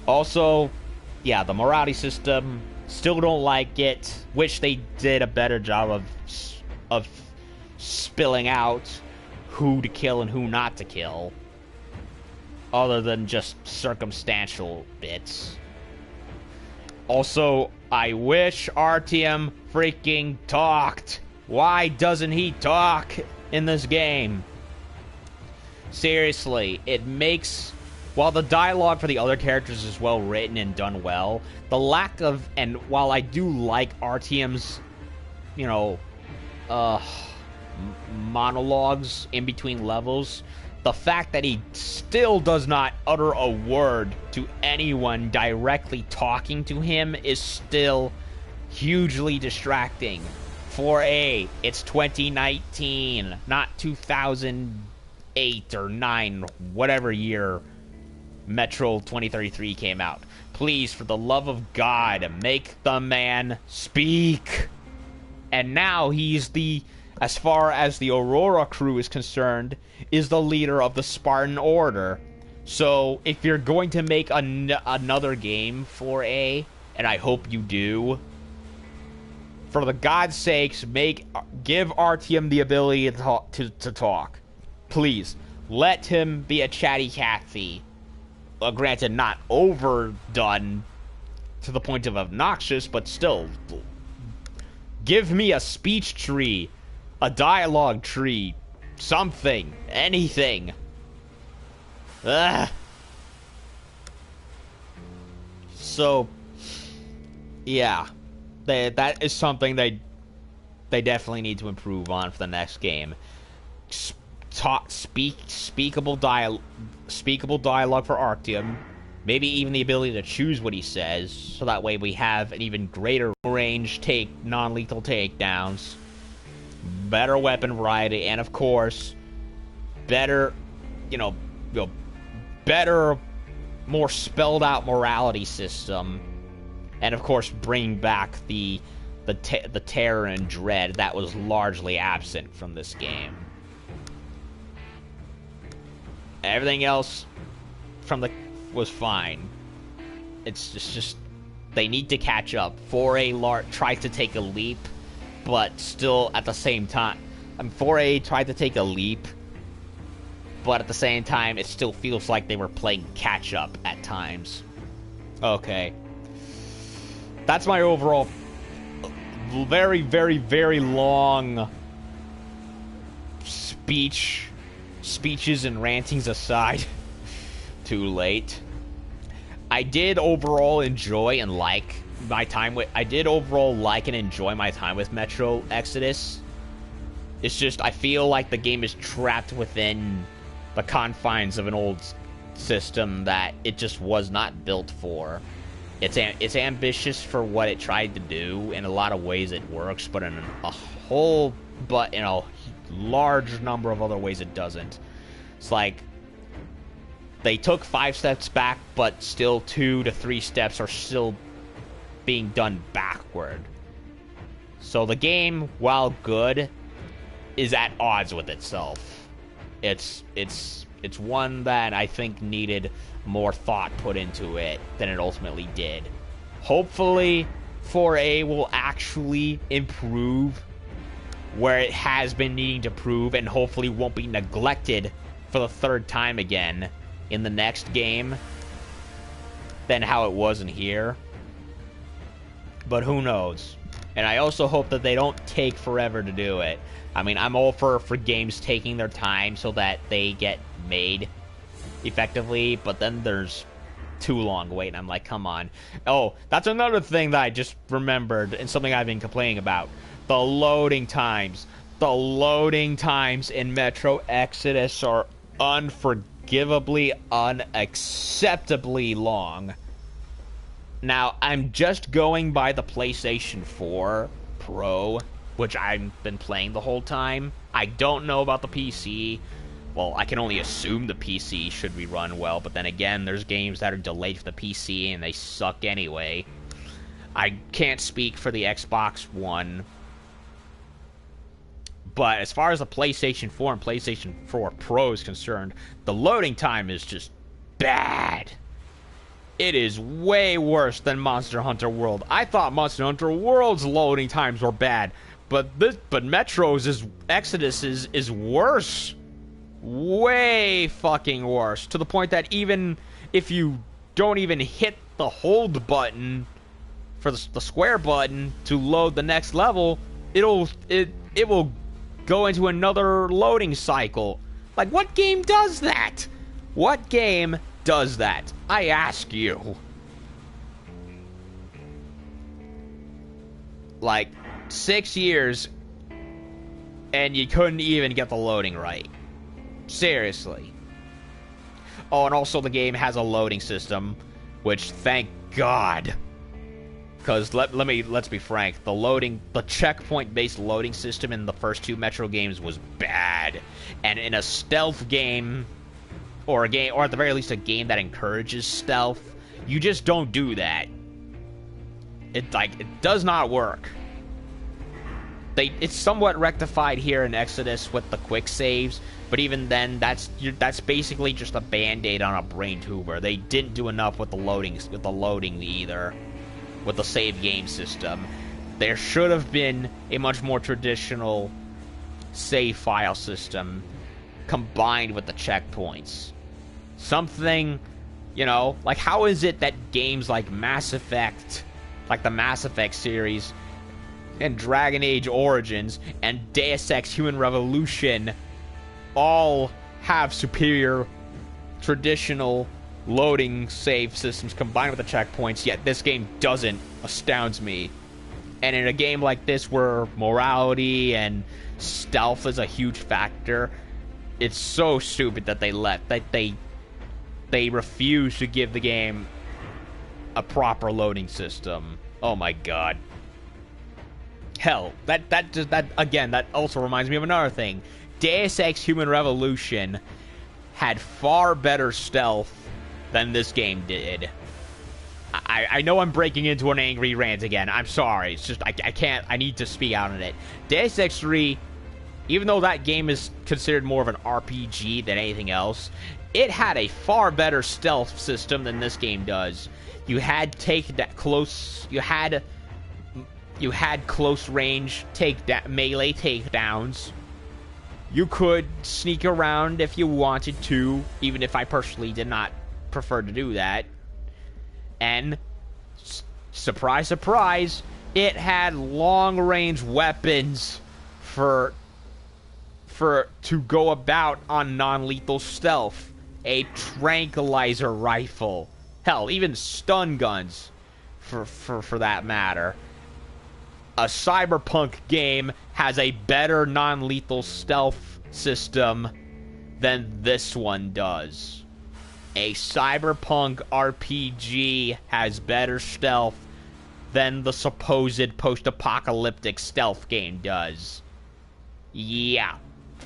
Also, yeah, the morality system, still don't like it. Wish they did a better job of spilling out who to kill and who not to kill, other than just circumstantial bits. Also, I wish Artyom freaking talked. Why doesn't he talk in this game? Seriously, it makes while the dialogue for the other characters is well written and done well, the lack of, and while I do like Artyom's, you know, monologues in between levels, the fact that he still does not utter a word to anyone directly talking to him is still hugely distracting. 4A, it's 2019, not 2008 or 9, whatever year Metro 2033 came out. Please, for the love of God, make the man speak. And now he's the, as far as the Aurora crew is concerned, is the leader of the Spartan Order. So if you're going to make another game 4A, and I hope you do, for the God's sakes, give Artyom the ability to talk. Please, let him be a chatty Cathy. Granted, not overdone to the point of obnoxious, but still. Give me a speech tree, a dialogue tree, something, anything. Ugh. So, yeah. That is something they definitely need to improve on for the next game. Speakable dialogue for Artyom. Maybe even the ability to choose what he says, so that way we have an even greater range non-lethal takedowns. Better weapon variety, and of course, better, better, more spelled out morality system. And of course, bring back the terror and dread that was largely absent from this game. Everything else was fine. It's just they need to catch up. 4A tries to take a leap, but still at the same time, 4A tried to take a leap, but at the same time, it still feels like they were playing catch up at times. Okay. That's my overall very, very, very long speeches and rantings aside. Too late. I did overall enjoy and like my time with... I did overall like and enjoy my time with Metro Exodus. It's just, I feel like the game is trapped within the confines of an old system that it just was not built for. It's ambitious for what it tried to do. In a lot of ways it works, but in a large number of other ways it doesn't. It's like they took 5 steps back, but still 2 to 3 steps are still being done backward. So the game, while good, is at odds with itself. It's one that I think needed more thought put into it than it ultimately did. Hopefully, 4A will actually improve where it has been needing to prove, and hopefully won't be neglected for the 3rd time again in the next game than how it was in here. But who knows? And I also hope that they don't take forever to do it. I mean, I'm all for games taking their time so that they get made effectively, but then there's too long wait, and I'm like, come on. Oh, that's another thing that I just remembered, and something I've been complaining about. The loading times. The loading times in Metro Exodus are unforgivably, unacceptably long. Now, I'm just going by the PlayStation 4 Pro, which I've been playing the whole time. I don't know about the PC. Well, I can only assume the PC should be run well, but then again, there's games that are delayed for the PC and they suck anyway. I can't speak for the Xbox One. But as far as the PlayStation 4 and PlayStation 4 Pro is concerned, the loading time is just bad. It is way worse than Monster Hunter World. I thought Monster Hunter World's loading times were bad, but Metro's Exodus is worse. Way fucking worse. To the point that even if you don't even hit the hold button for the square button to load the next level, it will go into another loading cycle. Like, what game does that? What game does that? I ask you. Like, 6 years, and you couldn't even get the loading right. Seriously. Oh, and also the game has a loading system, which, thank God. Because let's be frank, the checkpoint-based loading system in the first 2 Metro games was bad. And in a stealth game, or at the very least a game that encourages stealth, you just don't do that. It does not work. It's somewhat rectified here in Exodus with the quick saves, but even then, that's basically just a band-aid on a brain tumor. They didn't do enough with the loading either, with the save game system. There should have been a much more traditional save file system combined with the checkpoints. Something, like how is it that games like Mass Effect, like the Mass Effect series, and Dragon Age Origins, and Deus Ex Human Revolution all have superior traditional loading save systems combined with the checkpoints, yet this game doesn't, astounds me. And in a game like this where morality and stealth is a huge factor, it's so stupid that they refuse to give the game a proper loading system. Oh my god. Hell, that also reminds me of another thing. Deus Ex Human Revolution had far better stealth than this game did. I know I'm breaking into an angry rant again. I'm sorry. It's just, I can't, I need to speak out on it. Deus Ex 3, even though that game is considered more of an RPG than anything else, it had a far better stealth system than this game does. You had close range melee takedowns. You could sneak around if you wanted to, even if I personally did not prefer to do that. And surprise, surprise, it had long-range weapons to go about on non-lethal stealth. A tranquilizer rifle, hell, even stun guns, for that matter. A cyberpunk game has a better non-lethal stealth system than this one does. A cyberpunk RPG has better stealth than the supposed post-apocalyptic stealth game does. Yeah,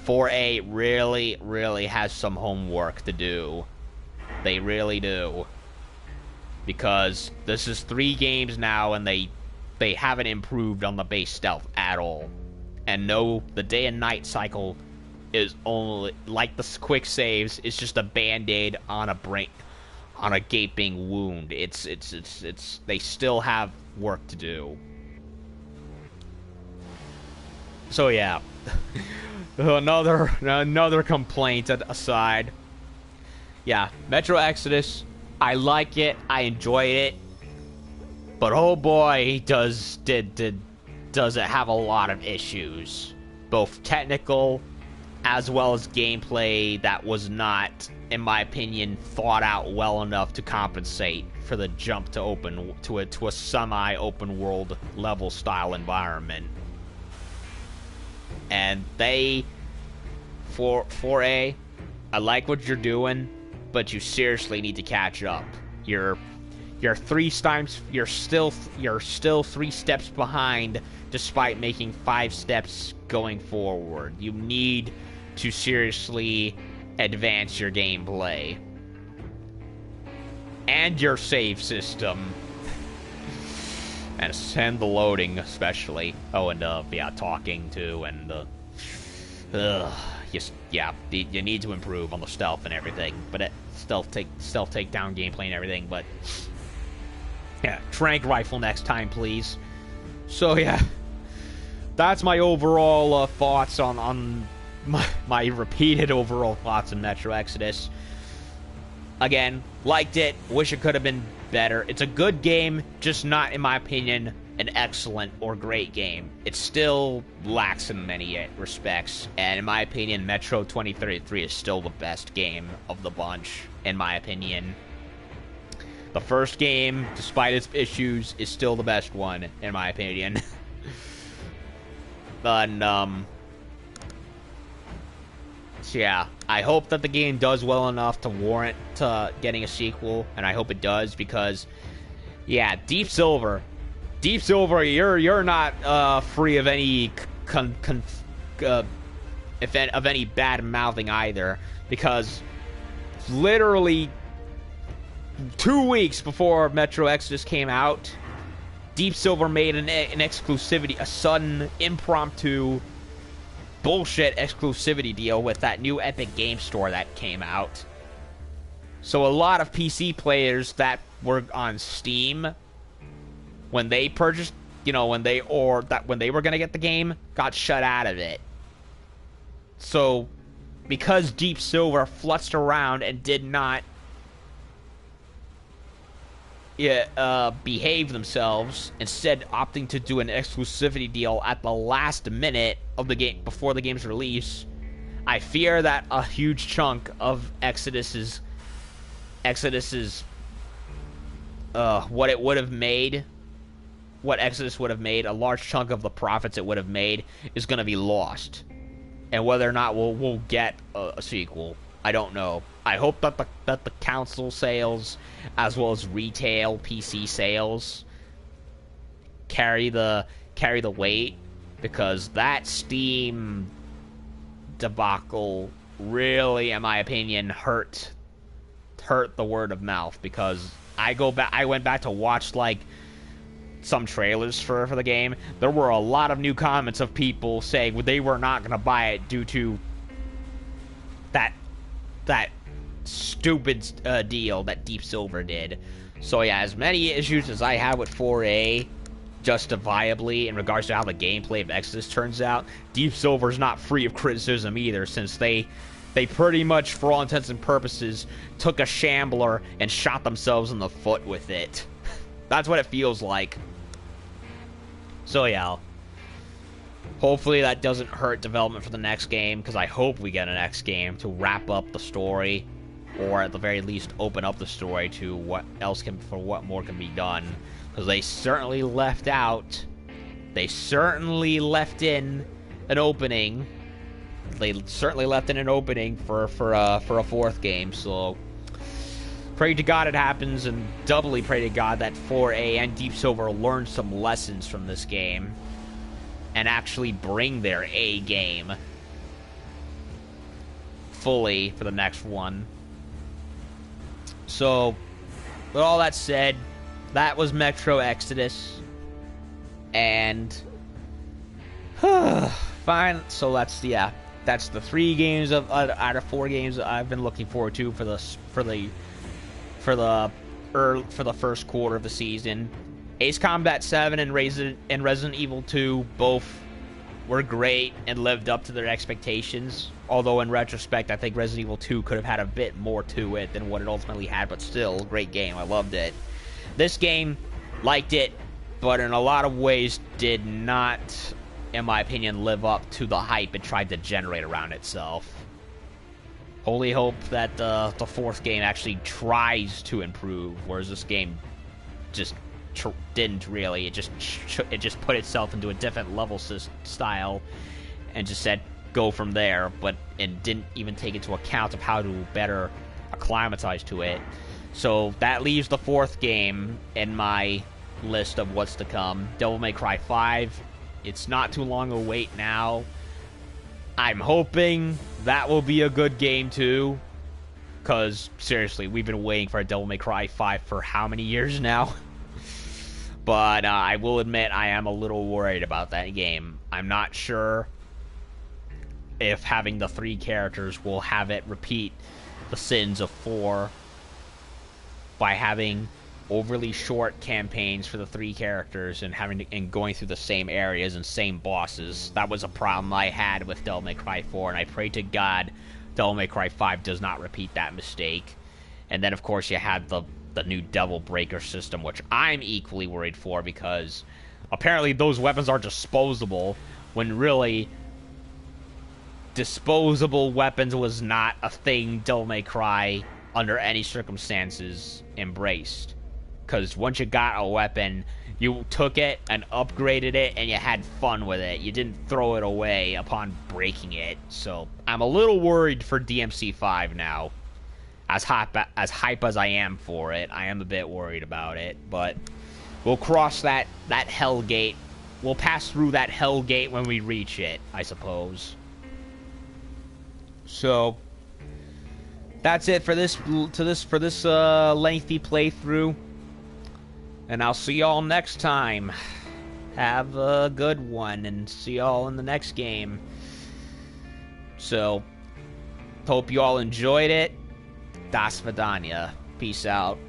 4A really, really has some homework to do. They really do. Because this is 3 games now, and they haven't improved on the base stealth at all. And no, the day and night cycle is only, like the quick saves, it's just a band-aid on a gaping wound. It's they still have work to do. So yeah. another complaint aside. Yeah, Metro Exodus, I like it, I enjoyed it. But oh boy, does it have a lot of issues. Both technical as well as gameplay that was not, in my opinion, thought out well enough to compensate for the jump to a semi-open world level style environment. And for 4A, I like what you're doing, but you seriously need to catch up. You're still 3 steps behind, despite making 5 steps going forward. You need to seriously advance your gameplay and your save system, and the loading especially. Oh, and talking too, and you need to improve on the stealth and everything. But stealth takedown gameplay and everything. But yeah, tranq rifle next time, please. So yeah, that's my overall thoughts on my repeated overall thoughts on Metro Exodus. Again, liked it. Wish it could have been better. It's a good game, just not, in my opinion, an excellent or great game. It still lacks in many respects, and in my opinion, Metro 2033 is still the best game of the bunch, in my opinion. The first game, despite its issues, is still the best one, in my opinion. And, yeah, I hope that the game does well enough to warrant getting a sequel, and I hope it does, because, yeah, Deep Silver, you're not free of any of any bad mouthing either, because literally 2 weeks before Metro Exodus came out, Deep Silver made an exclusivity, a sudden, impromptu, bullshit exclusivity deal with that new Epic Game Store that came out. So a lot of PC players that were on Steam, when they purchased, when they were gonna get the game, got shut out of it. So, because Deep Silver flutzed around and did not behave themselves, instead opting to do an exclusivity deal at the last minute of the game before the game's release, I fear that a huge chunk of Exodus's what Exodus would have made, a large chunk of the profits it would have made is going to be lost. And whether or not we'll get a sequel, I don't know. I hope that the console sales, as well as retail PC sales, carry the weight, because that Steam debacle really, in my opinion, hurt the word of mouth. Because I went back to watch some trailers for the game. There were a lot of new comments of people saying they were not going to buy it due to that stupid deal that Deep Silver did. So yeah, as many issues as I have with 4A, justifiably, in regards to how the gameplay of Exodus turns out, Deep Silver's not free of criticism either, since they pretty much, for all intents and purposes, took a shambler and shot themselves in the foot with it. That's what it feels like. So yeah, hopefully that doesn't hurt development for the next game, because I hope we get a next game to wrap up the story, or at the very least open up the story to what more can be done. Because they certainly left in an opening. They certainly left in an opening for a fourth game. So pray to God it happens, and doubly pray to God that 4A and Deep Silver learn some lessons from this game and actually bring their A game fully for the next one. So, with all that said, that was Metro Exodus, and fine. So that's the 3 games out of 4 games that I've been looking forward to for the first quarter of the season. Ace Combat 7 and Resident Evil 2 both were great and lived up to their expectations. Although in retrospect, I think Resident Evil 2 could have had a bit more to it than what it ultimately had, but still, great game. I loved it. This game, liked it, but in a lot of ways did not, in my opinion, live up to the hype it tried to generate around itself. Holy hope that the fourth game actually tries to improve, whereas this game just didn't really. It just put itself into a different level style and just said go from there, and didn't even take into account of how to better acclimatize to it. So that leaves the fourth game in my list of what's to come. Devil May Cry 5. It's not too long a wait now. I'm hoping that will be a good game too, because seriously, we've been waiting for a Devil May Cry 5 for how many years now? But I will admit I am a little worried about that game. I'm not sure if having the 3 characters will have it repeat the sins of 4 by having overly short campaigns for the 3 characters and going through the same areas and same bosses. That was a problem I had with Devil May Cry 4, and I pray to God Devil May Cry 5 does not repeat that mistake. And then, of course, you had the new Devil Breaker system, which I'm equally worried for, because apparently those weapons are disposable, when really disposable weapons was not a thing Devil May Cry under any circumstances embraced. Because once you got a weapon, you took it and upgraded it and you had fun with it. You didn't throw it away upon breaking it. So I'm a little worried for DMC5 now. As hype as I am for it, I am a bit worried about it. But we'll cross that hell gate. We'll pass through that hell gate when we reach it, I suppose. So that's it for this lengthy playthrough. And I'll see y'all next time. Have a good one, and see y'all in the next game. So, hope you all enjoyed it. Das Vidania. Peace out.